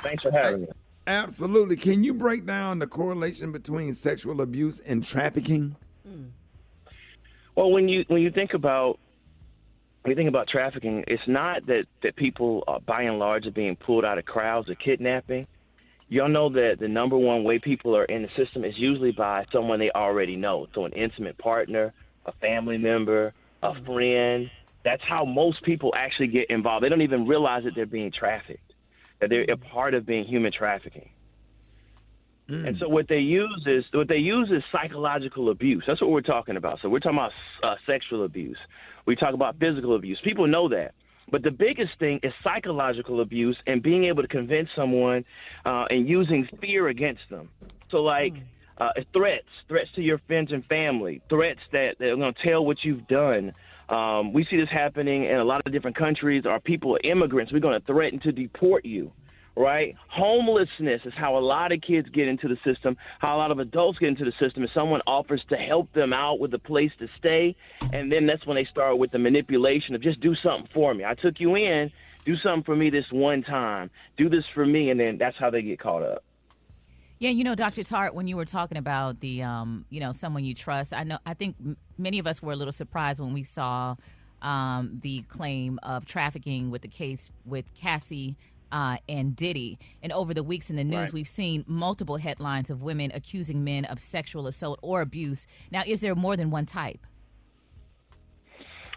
Thanks for having me. Absolutely. Can you break down the correlation between sexual abuse and trafficking? Well, when you think about trafficking, it's not that people, by and large, are being pulled out of crowds or kidnapping. Y'all know that the number one way people are in the system is usually by someone they already know. So an intimate partner, a family member, a friend. That's how most people actually get involved. They don't even realize that they're being trafficked, that they're a part of being human trafficking. And so what they use is psychological abuse. That's what we're talking about. So we're talking about sexual abuse. We talk about physical abuse. People know that. But the biggest thing is psychological abuse and being able to convince someone and using fear against them. So like threats to your friends and family, threats that they're going to tell what you've done. We see this happening in a lot of different countries. Our people are immigrants. We're going to threaten to deport you. Right? Homelessness is how a lot of kids get into the system, how a lot of adults get into the system, is someone offers to help them out with a place to stay, and then that's when they start with the manipulation of just do something for me. I took you in, do something for me this one time, do this for me, and then that's how they get caught up. Yeah, you know, Dr. Tart, when you were talking about the, someone you trust, I think many of us were a little surprised when we saw the claim of trafficking with the case with Cassie and Diddy. And over the weeks in the news, we've seen multiple headlines of women accusing men of sexual assault or abuse. Now, is there more than one type?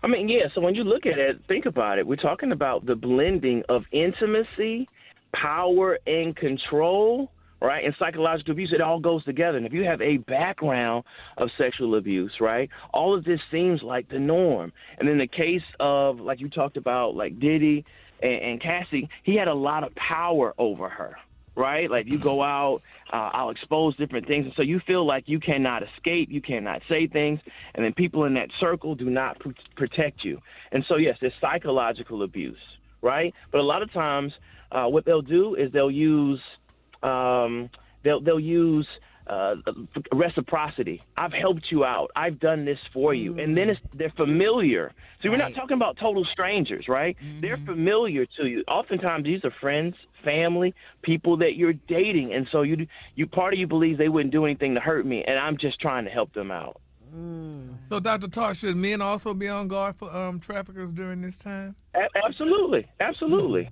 I mean, yeah, so when you look at it, think about it. We're talking about the blending of intimacy, power, and control, right? And psychological abuse, it all goes together. And if you have a background of sexual abuse, right, all of this seems like the norm. And in the case of, like you talked about, like Diddy and Cassie, he had a lot of power over her, right? Like you go out, I'll expose different things. And so you feel like you cannot escape, you cannot say things, and then people in that circle do not protect you. And so, yes, there's psychological abuse, right? But a lot of times what they'll do is they'll use reciprocity. I've helped you out. I've done this for you. And then they're familiar. So we're not talking about total strangers, right? They're familiar to you. Oftentimes these are friends, family, people that you're dating. And so you part of you believes they wouldn't do anything to hurt me, and I'm just trying to help them out. So, Dr. Tart, should men also be on guard for traffickers during this time? Absolutely.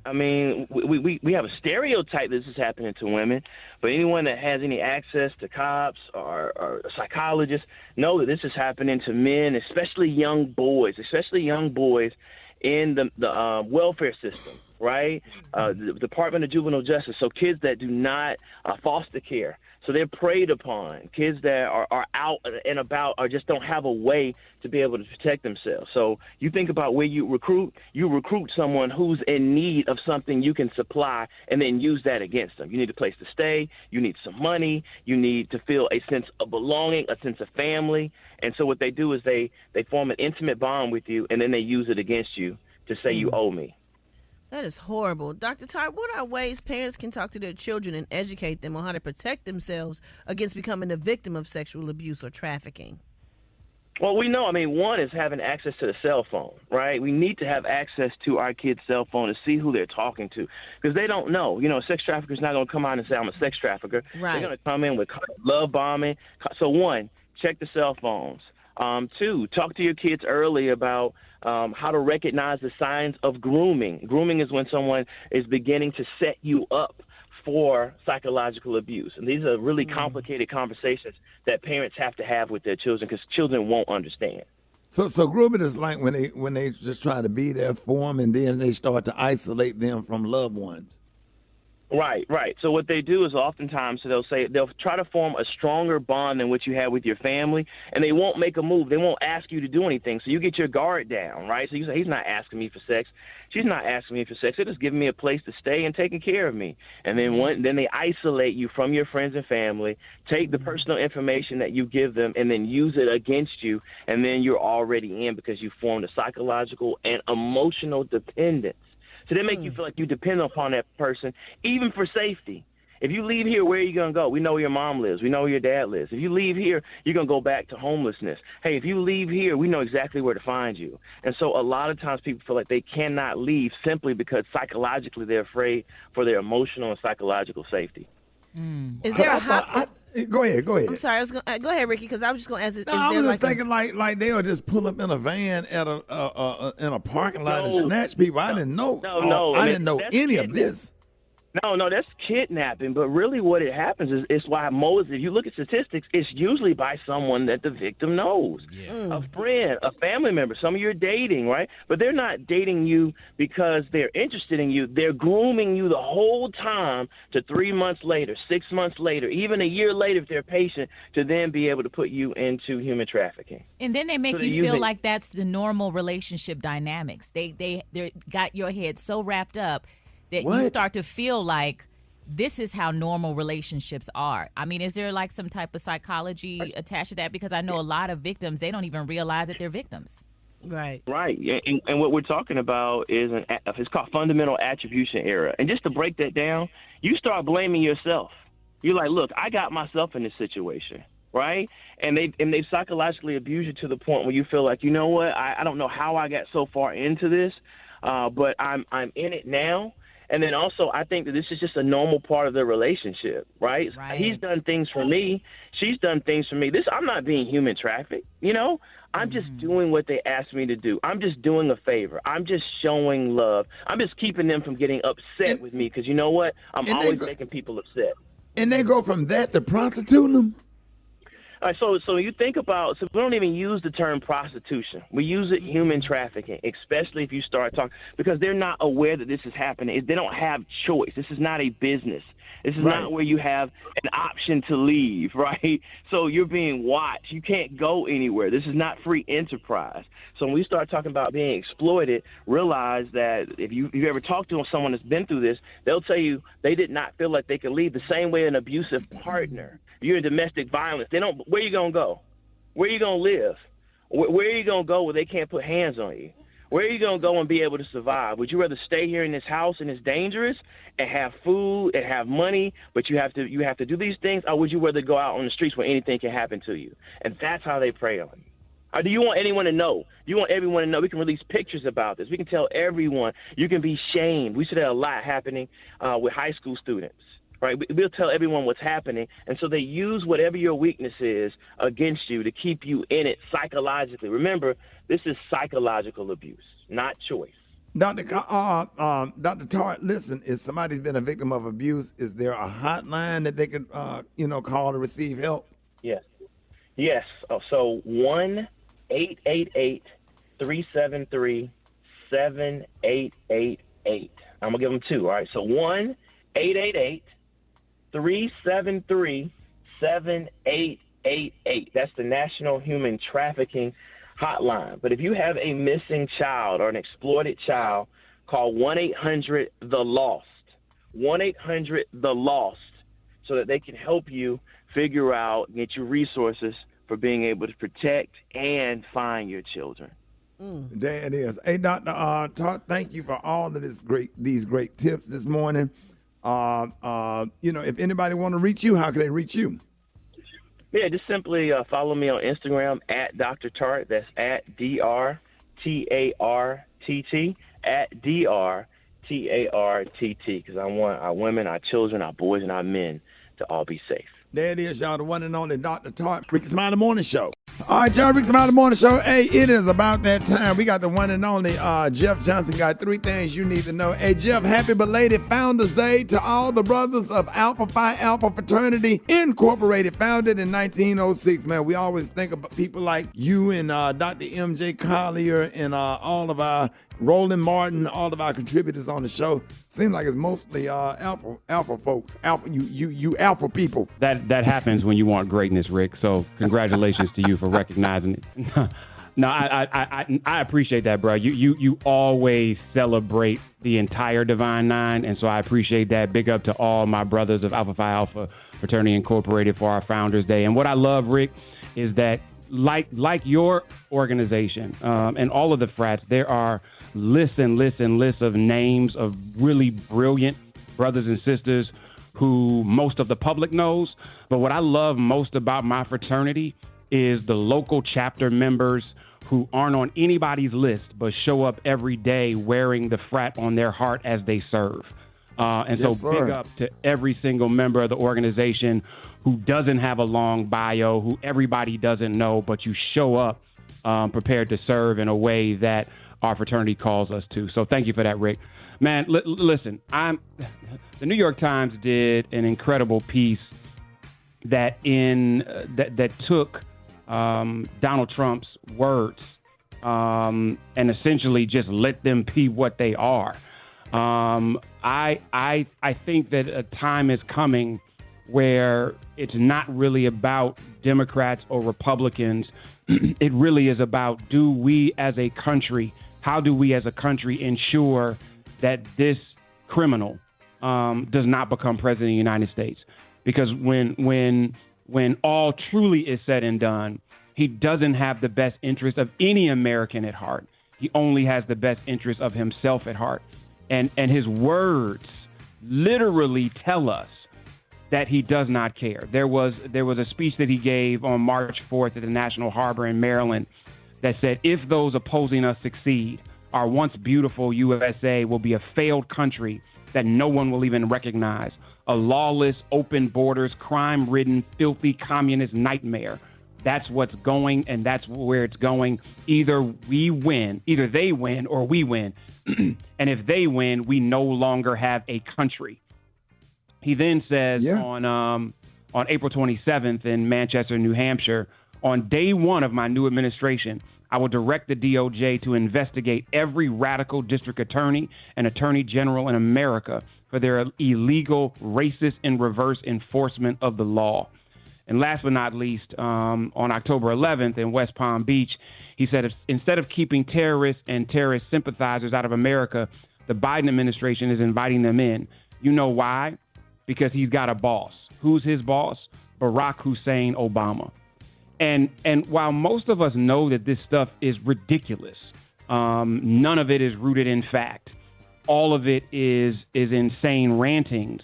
I mean, we have a stereotype that this is happening to women, but anyone that has any access to cops or psychologists know that this is happening to men, especially young boys in the welfare system, right? The Department of Juvenile Justice, so kids that do not foster care. So they're preyed upon. Kids that are out and about or just don't have a way to be able to protect themselves. So you think about where you recruit someone who's in need of something you can supply and then use that against them. You need a place to stay. You need some money. You need to feel a sense of belonging, a sense of family. And so what they do is they form an intimate bond with you, and then they use it against you to say you owe me. That is horrible. Dr. Tart, what are ways parents can talk to their children and educate them on how to protect themselves against becoming a victim of sexual abuse or trafficking? Well, we know, one is having access to the cell phone, right? We need to have access to our kids' cell phone to see who they're talking to, because they don't know. You know, a sex trafficker's not going to come out and say, I'm a sex trafficker. Right. They're going to come in with love bombing. So, one, check the cell phones. Two, talk to your kids early about how to recognize the signs of grooming. Grooming is when someone is beginning to set you up for psychological abuse. And these are really complicated conversations that parents have to have with their children, because children won't understand. So grooming is like when they just try to be there for them, and then they start to isolate them from loved ones. Right. So what they do is oftentimes they'll try to form a stronger bond than what you have with your family, and they won't make a move. They won't ask you to do anything. So you get your guard down, right? So you say, he's not asking me for sex. She's not asking me for sex. They're just giving me a place to stay and taking care of me. And then they isolate you from your friends and family, take the personal information that you give them, and then use it against you. And then you're already in, because you formed a psychological and emotional dependence. So they make you feel like you depend upon that person, even for safety. If you leave here, where are you going to go? We know where your mom lives. We know where your dad lives. If you leave here, you're going to go back to homelessness. Hey, if you leave here, we know exactly where to find you. And so a lot of times people feel like they cannot leave simply because psychologically they're afraid for their emotional and psychological safety. Is there a hot... Go ahead. I'm sorry. Go ahead, Ricky, because I was just going to ask. I was just thinking like they would just pull up in a van at in a parking lot and snatch people. I didn't know. No. I didn't know any of this. No, that's kidnapping. But really what it happens is it's why if you look at statistics, it's usually by someone that the victim knows. A friend, a family member, someone you're dating, right? But they're not dating you because they're interested in you. They're grooming you the whole time to 3 months later, 6 months later, even a year later if they're patient, to then be able to put you into human trafficking. And then they make you feel like that's the normal relationship dynamics. They got your head so wrapped up that you start to feel like this is how normal relationships are. Is there like some type of psychology attached to that? Because I know a lot of victims, they don't even realize that they're victims. Right. And what we're talking about is it's called fundamental attribution error. And just to break that down, you start blaming yourself. You're like, look, I got myself in this situation, right? And they psychologically abuse you to the point where you feel like, you know what, I don't know how I got so far into this, but I'm in it now. And then also, I think that this is just a normal part of the relationship, right? He's done things for me. She's done things for me. I'm not being human trafficked, you know? I'm just doing what they asked me to do. I'm just doing a favor. I'm just showing love. I'm just keeping them from getting upset with me because you know what? I'm always making people upset. And they go from that to prostituting them? All right, so you think about, so we don't even use the term prostitution. We use it human trafficking, especially if you start talking, because they're not aware that this is happening. They don't have choice. This is not a business. This is not where you have an option to leave, right? So you're being watched. You can't go anywhere. This is not free enterprise. So when we start talking about being exploited, realize that if you ever talk to someone that's been through this, they'll tell you they did not feel like they could leave the same way an abusive partner. You're in domestic violence. Where you going to go? Where you going to live? Where are you going to go where they can't put hands on you? Where are you going to go and be able to survive? Would you rather stay here in this house and it's dangerous and have food and have money, but you have to do these things, or would you rather go out on the streets where anything can happen to you? And that's how they prey on you. Or do you want anyone to know? Do you want everyone to know? We can release pictures about this. We can tell everyone. You can be shamed. We see that a lot happening with high school students. Right, we'll tell everyone what's happening, and so they use whatever your weakness is against you to keep you in it psychologically. Remember, this is psychological abuse, not choice. Dr. Tart, listen, if somebody's been a victim of abuse, is there a hotline that they could, call to receive help? Yes. So 1-888-373-7888. I'm gonna give them two. All right. So 1-888-373-7888. That's the National Human Trafficking Hotline. But if you have a missing child or an exploited child, call 1-800-THE-LOST. 1-800-THE-LOST so that they can help you figure out, get you resources for being able to protect and find your children. There it is. Hey, Dr. Tart, thank you for all of these great tips this morning. If anybody want to reach you, how can they reach you? Yeah, just simply follow me on Instagram at Dr. Tart. That's at DRTARTT, at DRTARTT, because I want our women, our children, our boys, and our men to all be safe. There it is, y'all, the one and only Dr. Tart, Rickey Smiley Morning Show. All right, y'all, Rickey Smiley Morning Show. Hey, it is about that time. We got the one and only Jeff Johnson. Got 3 things you need to know. Hey, Jeff, happy belated Founders Day to all the brothers of Alpha Phi Alpha Fraternity Incorporated, founded in 1906. Man, we always think about people like you and Dr. M.J. Collier and all of our Roland Martin, all of our contributors on the show. Seems like it's mostly alpha folks, you alpha people. That happens when you want greatness, Rick. So congratulations to you for recognizing it. No, I appreciate that, bro. You always celebrate the entire Divine Nine, and so I appreciate that. Big up to all my brothers of Alpha Phi Alpha Fraternity Incorporated for our Founders Day. And what I love, Rick, is that like your organization and all of the frats, there are lists of names of really brilliant brothers and sisters who most of the public knows. But what I love most about my fraternity is the local chapter members who aren't on anybody's list but show up every day wearing the frat on their heart as they serve. Big up to every single member of the organization who doesn't have a long bio, who everybody doesn't know, but you show up prepared to serve in a way that our fraternity calls us to. So thank you for that, Rick. Man, listen, the New York Times did an incredible piece that took Donald Trump's words and essentially just let them be what they are. I think that a time is coming where it's not really about Democrats or Republicans. It really is about how do we as a country ensure that this criminal does not become president of the United States? Because when all truly is said and done, he doesn't have the best interest of any American at heart. He only has the best interest of himself at heart. And his words literally tell us that he does not care. There was a speech that he gave on March 4th at the National Harbor in Maryland that said, if those opposing us succeed, our once beautiful USA will be a failed country that no one will even recognize. A lawless, open borders, crime-ridden, filthy communist nightmare. That's what's going, and that's where it's going. Either they win, or we win. And if they win, we no longer have a country. He then says on April 27th in Manchester, New Hampshire, on day one of my new administration, I will direct the DOJ to investigate every radical district attorney and attorney general in America for their illegal, racist, and reverse enforcement of the law. And last but not least, on October 11th in West Palm Beach, he said, instead of keeping terrorists and terrorist sympathizers out of America, the Biden administration is inviting them in. You know why? Because he's got a boss. Who's his boss? Barack Hussein Obama. And while most of us know that this stuff is ridiculous, none of it is rooted in fact. All of it is insane rantings.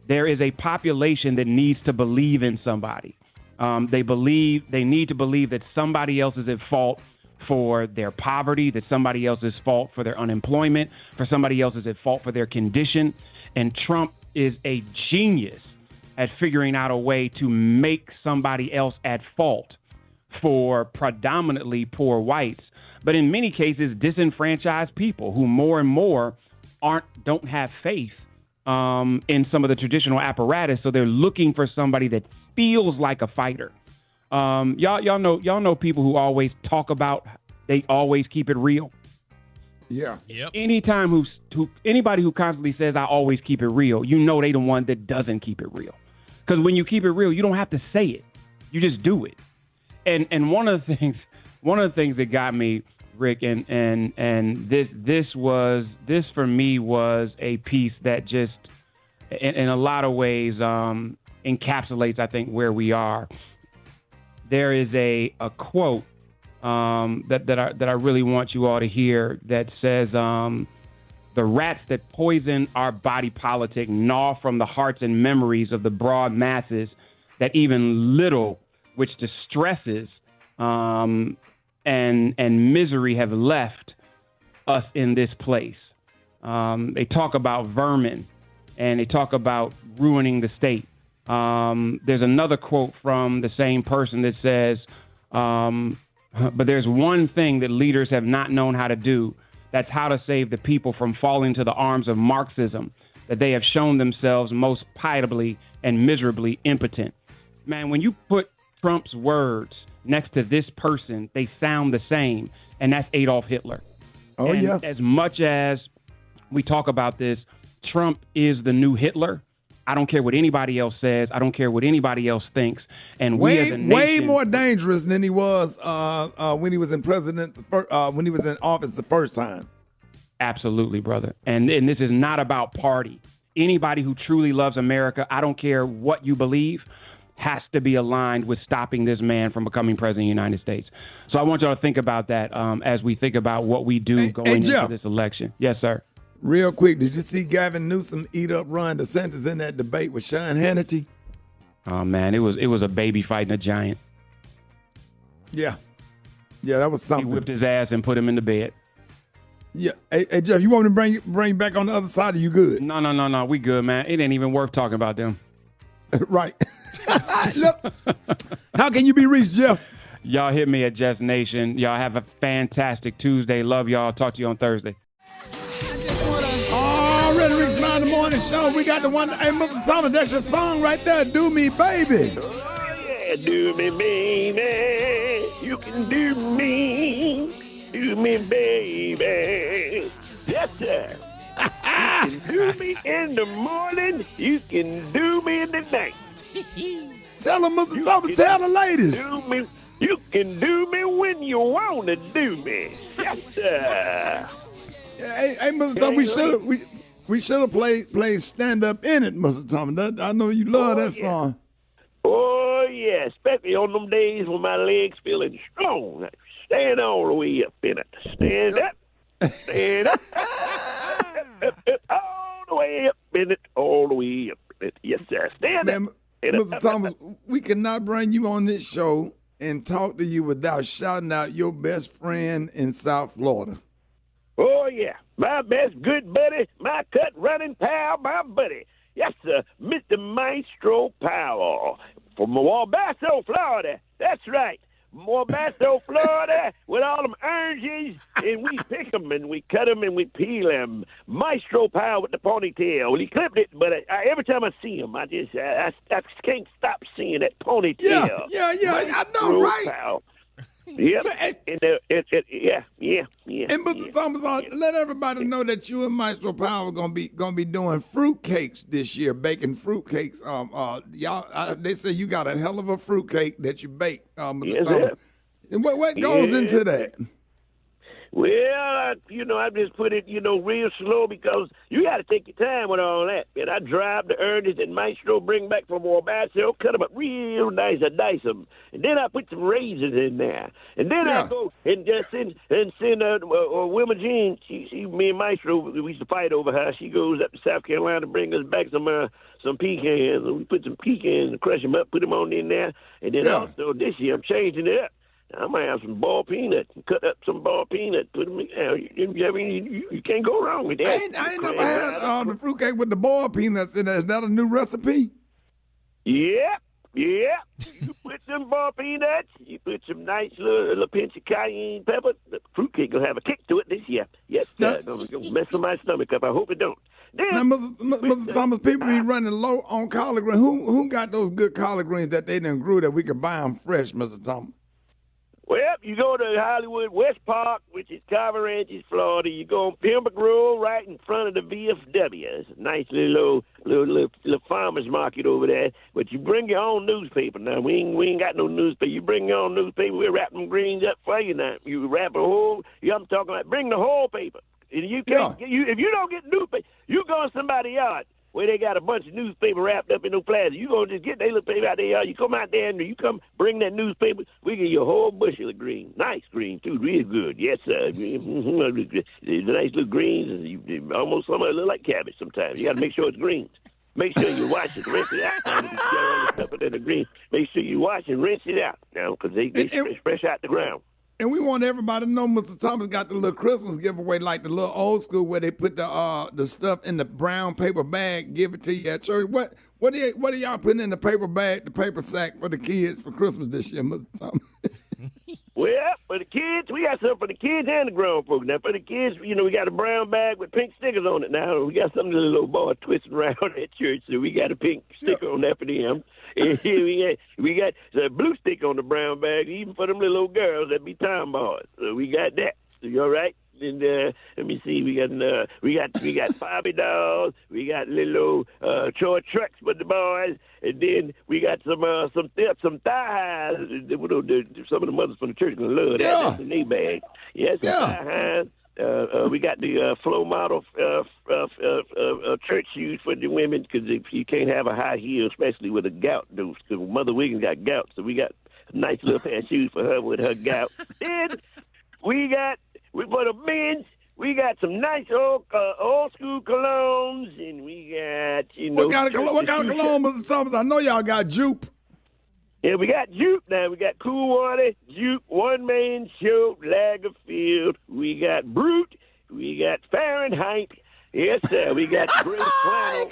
There is a population that needs to believe in somebody. They need to believe that somebody else is at fault for their poverty, that somebody else is at fault for their unemployment, for somebody else is at fault for their condition. And Trump is a genius at figuring out a way to make somebody else at fault for predominantly poor whites, but in many cases disenfranchised people who more and more don't have faith in some of the traditional apparatus, so they're looking for somebody that feels like a fighter. Y'all know people who always talk about they always keep it real. Yeah. Yep. Anytime anybody who constantly says I always keep it real, you know they the one that doesn't keep it real. Because when you keep it real, you don't have to say it. You just do it. And one of the things that got me, Rick, and this for me was a piece that just in a lot of ways encapsulates, I think, where we are. There is a quote that I really want you all to hear that says, the rats that poison our body politic gnaw from the hearts and memories of the broad masses that even little which distresses and misery have left us in this place. They talk about vermin and they talk about ruining the state. There's another quote from the same person that says, but there's one thing that leaders have not known how to do. That's how to save the people from falling to the arms of Marxism, that they have shown themselves most pitiably and miserably impotent. Man, when you put Trump's words next to this person, they sound the same, and that's Adolf Hitler. Oh, and yeah. As much as we talk about this, Trump is the new Hitler. I don't care what anybody else says. I don't care what anybody else thinks. And we as a nation, way more dangerous than he was when he was in when he was in office the first time. Absolutely, brother. And this is not about party. Anybody who truly loves America, I don't care what you believe, has to be aligned with stopping this man from becoming president of the United States. So I want y'all to think about that as we think about what we do going into this election. Yes, sir. Real quick, did you see Gavin Newsom eat up Ron DeSantis in that debate with Sean Hannity? Oh man, it was a baby fighting a giant. Yeah, that was something. He whipped his ass and put him in the bed. Yeah, hey Jeff, you want me to bring back on the other side? Are you good? No, we good, man. It ain't even worth talking about them. Right. Look, how can you be reached, Jeff? Y'all hit me at Jess Nation. Y'all have a fantastic Tuesday. Love y'all. Talk to you on Thursday. Already Rickey Smiley Morning Show. We got the one. Hey, Mr. Thomas, that's your song right there. Do Me, Baby. Oh, yeah. Do me, baby. You can do me. Do me, baby. Yes, sir. You can do me in the morning. You can do me in the night. Tell them, Mr. Thomas, tell the ladies. You can do me when you want to do me. Yes, sir. Hey, Mr. Thomas, we should have played stand up in it, Mr. Thomas. I know you love that song. Oh yeah, especially on them days when my legs feeling strong. Stand all the way up in it. Stand up, stand up, all the way up in it, all the way up in it. Yes, sir. Stand up. Mr. Thomas, we cannot bring you on this show and talk to you without shouting out your best friend in South Florida. Oh, yeah. my best good buddy, my cut running pal, my buddy. Yes, sir, Mr. Maestro Powell from Wabasso, Florida. That's right. Wabasso, Florida, with all them oranges, and we pick them and we cut them and we peel them. Maestro Powell with the ponytail. Well, he clipped it, but every time I see him, I can't stop seeing that ponytail. Yeah, I know, right? Powell. Yep. And Mr. Thomas, let everybody know that you and Maestro Powell gonna be doing fruit cakes this year, baking fruit cakes. Y'all, they say you got a hell of a fruit cake that you bake, Mr. Yes, Thomas. sir. And what goes into that? Well, I just put it, real slow because you got to take your time with all that. And I drive the oranges that Maestro bring back from Wabasso, cut them up real nice, I dice them. And then I put some raisins in there. And then I go and just send Wilma Jean, me and Maestro, we used to fight over her. She goes up to South Carolina to bring us back some pecans. And we put some pecans and crush them up, put them on in there. And then also this year I'm changing it up. I might have some boiled peanuts, cut up some boiled peanuts, put them in there. You can't go wrong with that. I ain't never had the fruitcake with the boiled peanuts in there. Is that a new recipe? Yeah. You put some boiled peanuts, you put some nice little pinch of cayenne pepper. The fruitcake will have a kick to it this year. Yes, sir. Gonna mess with my stomach up. I hope it don't. Now, Mr. Thomas, people be running low on collard greens. Who got those good collard greens that they done grew that we could buy them fresh, Mr. Thomas? Well, you go to Hollywood West Park, which is Carver Ranches, Florida. You go on Pembroke Road, right in front of the VFW. It's a nice little farmer's market over there. But you bring your own newspaper now. We ain't got no newspaper. You bring your own newspaper. We'll wrap them greens up for you now. You wrap a whole. I'm talking about bring the whole paper. And you can't. If you don't get newspaper, you go in somebody's yard where they got a bunch of newspaper wrapped up in no plastic. You gonna just get their little paper out there. You come out there and you come bring that newspaper. We give you a whole bushel of green, nice green too, real good. Yes, sir. The nice little greens. Almost some of it look like cabbage sometimes. You got to make sure it's greens. Make sure you wash it, rinse it out. If you get all the stuff in the green, make sure you wash and rinse it out now because they fresh out the ground. And we want everybody to know Mr. Thomas got the little Christmas giveaway, like the little old school where they put the stuff in the brown paper bag, give it to you at church. What are y'all putting in the paper bag, the paper sack for the kids for Christmas this year, Mr. Thomas? Well, for the kids, we got something for the kids and the grown folks. Now, for the kids, we got a brown bag with pink stickers on it now. We got some little boy twisting around at church, so we got a pink sticker on that for them. And we got a blue stick on the brown bag, even for them little old girls that be tomboys. So we got that. So you all right? And let me see, we got Barbie dolls, we got little toy trucks for the boys, and then we got some thigh highs. Some of the mothers from the church gonna love that. That's in their bag. Yes, thigh highs. We got the flow model church shoes for the women because you can't have a high heel, especially with a gout dose. Because Mother Wiggins got gout, so we got a nice little pair of shoes for her with her gout. Then for the men's, we got some nice old school colognes, and we got what kind of cologne, Mr. Thomas? I know y'all got Jupe. Yeah, we got Jupe now. We got Cool Water, Jupe, One Man Show, Lagerfield. We got Brute. We got Fahrenheit. Yes, sir. We got Great Flannel.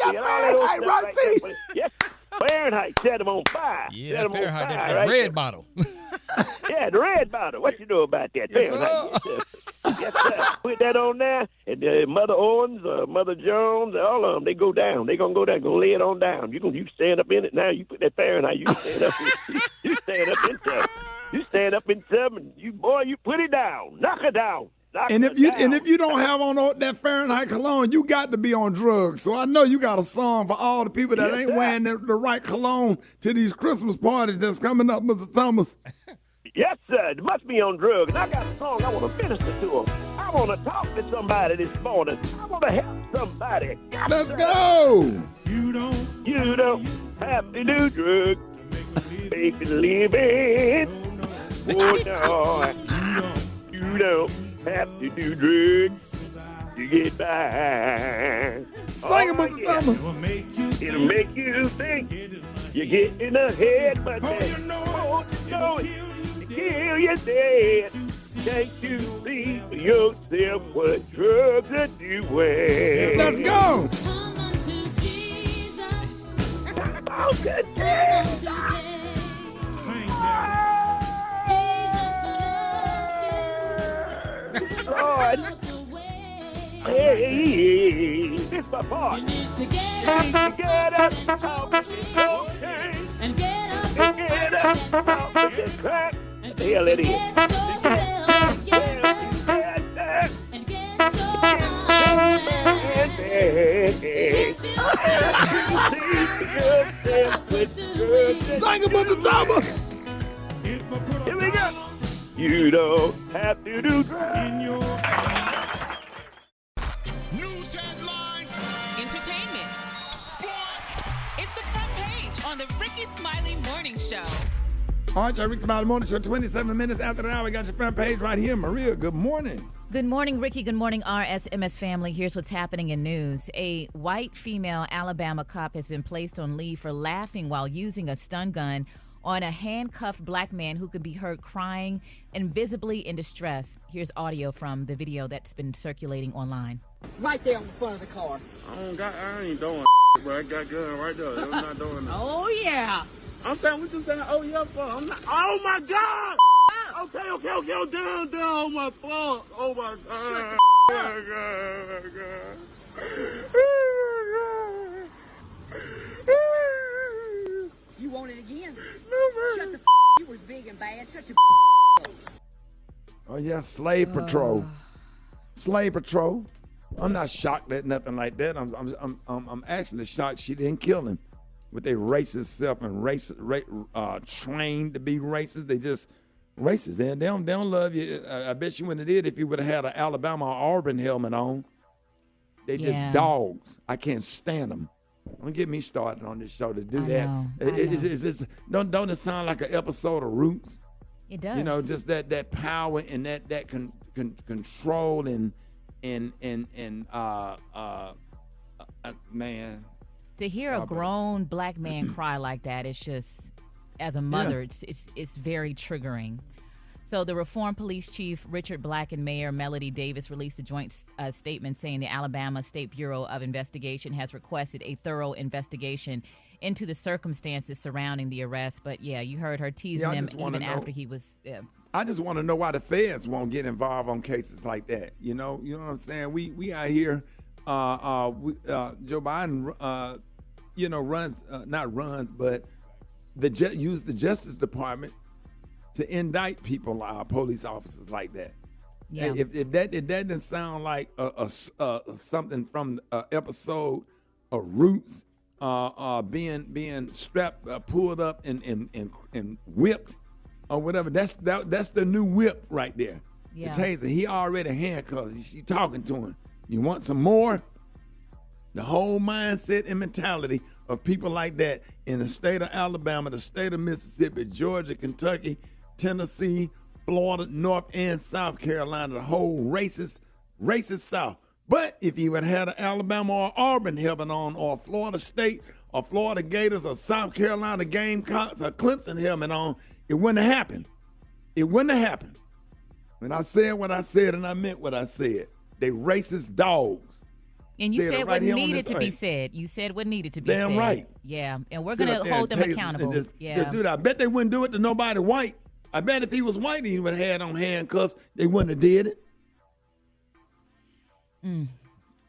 Yes, Fahrenheit set them on fire. Yeah, that Fahrenheit, that red bottle. Yeah, the red bottle. What you know about that? Yes, Fahrenheit. Yes, sir. Yes, sir. Put that on there, and Mother Owens, Mother Jones, all of them, they go down. They gonna go down. Gonna lay it on down. You stand up in it now. You put that Fahrenheit. You stand up. You stand up in something. You stand up in something. You put it down. Knock it down. And if you don't have on that Fahrenheit cologne, you got to be on drugs. So I know you got a song for all the people that ain't wearing the right cologne to these Christmas parties that's coming up, Mr. Thomas. Yes, sir. It must be on drugs. And I got a song I want to minister to them. I want to talk to somebody this morning. I want to help somebody. Yes, let's go. You don't have to do drugs. Make a living. Oh, no. You don't have to do drugs to get by. Sing it, Mr. Thomas. It'll make you think you're getting ahead, but then, you know it, to kill you dead. Can't you see for yourself what drugs are doing? Let's go. Oh, good Jesus. Lord. Hey, this my part. You need to get up, out with your cocaine. And get up, out with your crack. What the hell it is? Sing about the Tamar. Here we go. You don't have to do drugs. News headlines, entertainment, sports. It's the front page on the Rickey Smiley Morning Show. All right, y'all, Rickey Smiley Morning Show, 27 minutes after the hour. We got your front page right here. Maria, good morning. Good morning, Ricky. Good morning, RSMS family. Here's what's happening in news. A white female Alabama cop has been placed on leave for laughing while using a stun gun on a handcuffed black man who could be heard crying and visibly in distress. Here's audio from the video that's been circulating online. Right there on the front of the car. I ain't doing bro. I got gun right there. I'm not doing that. Oh, yeah. I'm saying what you saying, oh, yeah, for. I'm not. Oh, my God. Okay. Down. Oh, my fault. Oh, my God. Oh, my God. You want it again? No, man. Shut the You was big and bad. Shut your Oh, yeah, Slave Patrol. Slave Patrol. I'm not shocked at nothing like that. I'm actually shocked she didn't kill him with their racist self and trained to be racist. They just racist. And they don't love you. I bet you wouldn't have did if you would have had an Alabama or Auburn helmet on. They just dogs. I can't stand them. Don't get me started on this show to do that. Don't it sound like an episode of Roots? It does. You know, just that power and that control and man. To hear a grown black man cry like that, it's just, as a mother, it's very triggering. So the Reform Police Chief Richard Black and Mayor Melody Davis released a joint statement saying the Alabama State Bureau of Investigation has requested a thorough investigation into the circumstances surrounding the arrest. But yeah, you heard her teasing him even after he was. I just want to know why the feds won't get involved on cases like that. You know what I'm saying? We out here. Joe Biden, use the Justice Department to indict people, police officers like that. Yeah. If that didn't sound like something from episode of Roots, being strapped, pulled up and whipped or whatever, that's the new whip right there. Yeah. The taser, he already handcuffed. She talking to him. You want some more? The whole mindset and mentality of people like that in the state of Alabama, the state of Mississippi, Georgia, Kentucky, Tennessee, Florida, North and South Carolina, the whole racist South. But if you would have had an Alabama or Auburn helmet on, or Florida State or Florida Gators or South Carolina Gamecocks or Clemson helmet on, it wouldn't have happened. It wouldn't have happened. When I said what I said and I meant what I said. They racist dogs. And you said what needed to be said. You said what needed to be said. Damn right. Yeah, and we're going to hold them accountable. Just do that. I bet they wouldn't do it to nobody white. I bet if he was white and he would have had on handcuffs, they wouldn't have did it.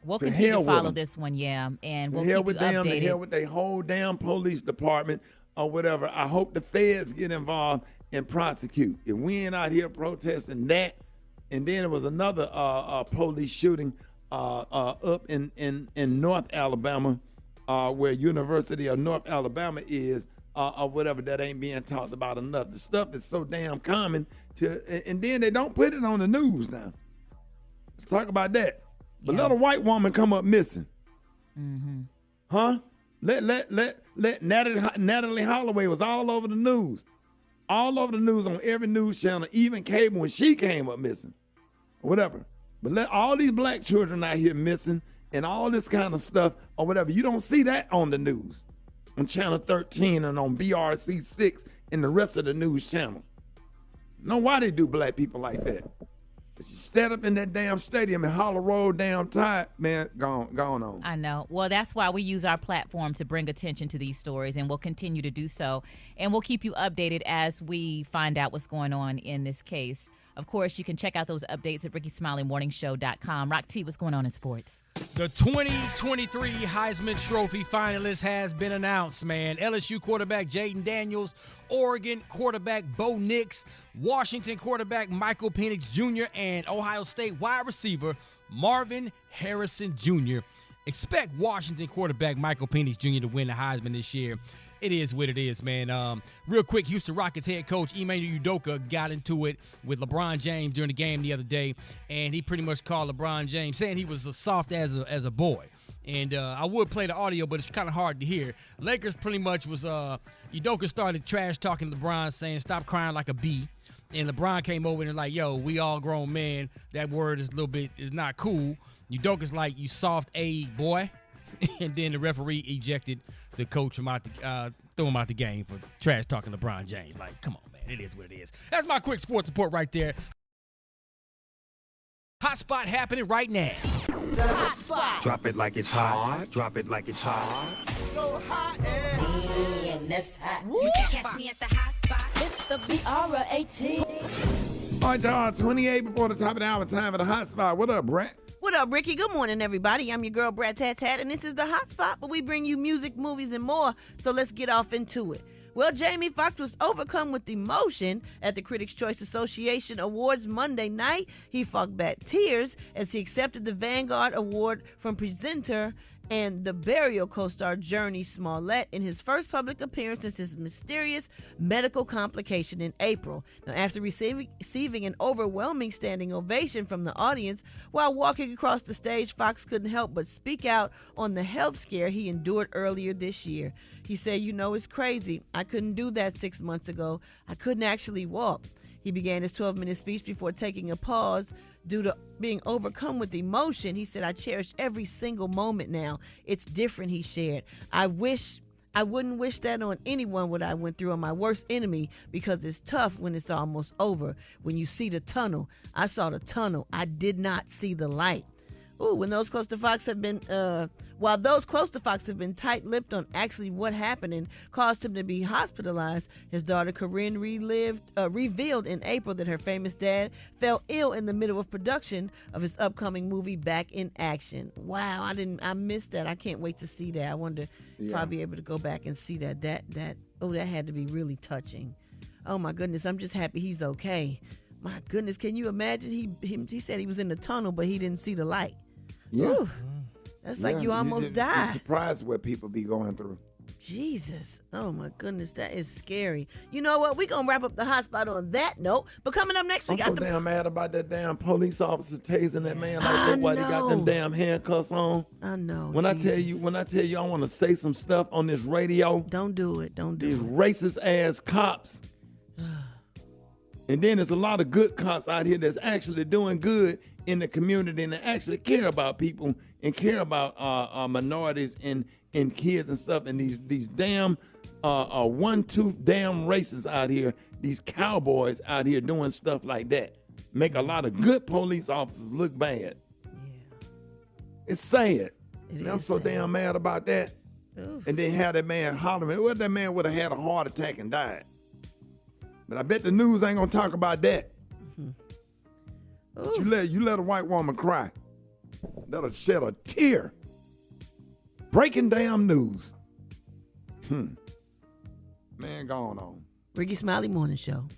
We'll continue to follow this one, and we'll keep you updated. The hell with their whole damn police department or whatever. I hope the feds get involved and prosecute. If we ain't out here protesting that, and then there was another police shooting up in North Alabama, where University of North Alabama is, or whatever, that ain't being talked about enough. The stuff is so damn common and then they don't put it on the news now. Let's talk about that. But let a white woman come up missing. Mm-hmm. Huh? Let Natalie Holloway was all over the news. All over the news on every news channel, even cable, when she came up missing. Whatever. But let all these black children out here missing and all this kind of stuff or whatever. You don't see that on the news. On Channel 13 and on BRC 6 and the rest of the news channels. Know why they do black people like that? But you stand up in that damn stadium and holler roll down tide, man, gone on. I know. Well, that's why we use our platform to bring attention to these stories, and we'll continue to do so. And we'll keep you updated as we find out what's going on in this case. Of course, you can check out those updates at RickySmileyMorningShow.com. Rock T, what's going on in sports? The 2023 Heisman Trophy finalist has been announced, man. LSU quarterback Jaden Daniels, Oregon quarterback Bo Nix, Washington quarterback Michael Penix Jr., and Ohio State wide receiver Marvin Harrison Jr. Expect Washington quarterback Michael Penix Jr. to win the Heisman this year. It is what it is, man. Real quick, Houston Rockets head coach Ime Udoka got into it with LeBron James during the game the other day, and he pretty much called LeBron James, saying he was as soft as a boy. And I would play the audio, but it's kind of hard to hear. Lakers pretty much was Udoka started trash talking LeBron, saying stop crying like a bee. And LeBron came over and like, yo, we all grown men. That word is is not cool. Udoka's like, you soft A boy. And then the referee ejected the coach from threw him out the game for trash talking LeBron James. Like, come on, man, it is what it is. That's my quick sports report right there. Hot spot happening right now. The hot spot. Drop it like it's hot. Drop it like it's hot. So hot and that's hot. You can catch me at the hot spot. It's the BR18. All right, y'all, 28 before the top of the hour, time for the hot spot. What up, Brett? What up, Ricky? Good morning, everybody. I'm your girl, Brad Tat, and this is the hot spot, but we bring you music, movies, and more, so let's get off into it. Well, Jamie Foxx was overcome with emotion at the Critics' Choice Association Awards Monday night. He fought back tears as he accepted the Vanguard Award from presenter and the Burial co-star Journey Smollett in his first public appearance since his mysterious medical complication in April. Now, after receiving an overwhelming standing ovation from the audience while walking across the stage, Foxx couldn't help but speak out on the health scare he endured earlier this year. He said, you know, it's crazy. I couldn't do that 6 months ago. I couldn't actually walk. He began his 12-minute speech before taking a pause due to being overcome with emotion. He said, I cherish every single moment now. It's different, he shared. I wouldn't wish that on anyone what I went through, on my worst enemy, because it's tough when it's almost over. When you see the tunnel, I saw the tunnel. I did not see the light. Ooh, when those close to Foxx have been, while those close to Foxx have been tight-lipped on actually what happened and caused him to be hospitalized, his daughter Corinne revealed in April that her famous dad fell ill in the middle of production of his upcoming movie Back in Action. Wow, I missed that. I can't wait to see that. I wonder if I'll be able to go back and see that. That had to be really touching. Oh my goodness, I'm just happy he's okay. My goodness, can you imagine? He said he was in the tunnel, but he didn't see the light. Yeah. Ooh, that's like you almost died. You're surprised what people be going through. Jesus. Oh, my goodness. That is scary. You know what? We're going to wrap up the hot spot on that note. But coming up next, we I'm got so damn mad about that damn police officer tasing that man like that while he got them damn handcuffs on. I know. When I tell you I want to say some stuff on this radio. Don't do it. Don't do these it. These racist ass cops. And then there's a lot of good cops out here that's actually doing good in the community and actually care about people and care about minorities and kids and stuff. And these damn one-tooth damn racists out here, these cowboys out here doing stuff like that, make a lot of good police officers look bad. Yeah. It's sad. I'm so damn mad about that. Oof. And then have that man hollering. Well, that man would have had a heart attack and died. But I bet the news ain't gonna talk about that. Mm-hmm. But you let a white woman cry. That'll shed a tear. Breaking damn news. Man, going on. Rickey Smiley Morning Show.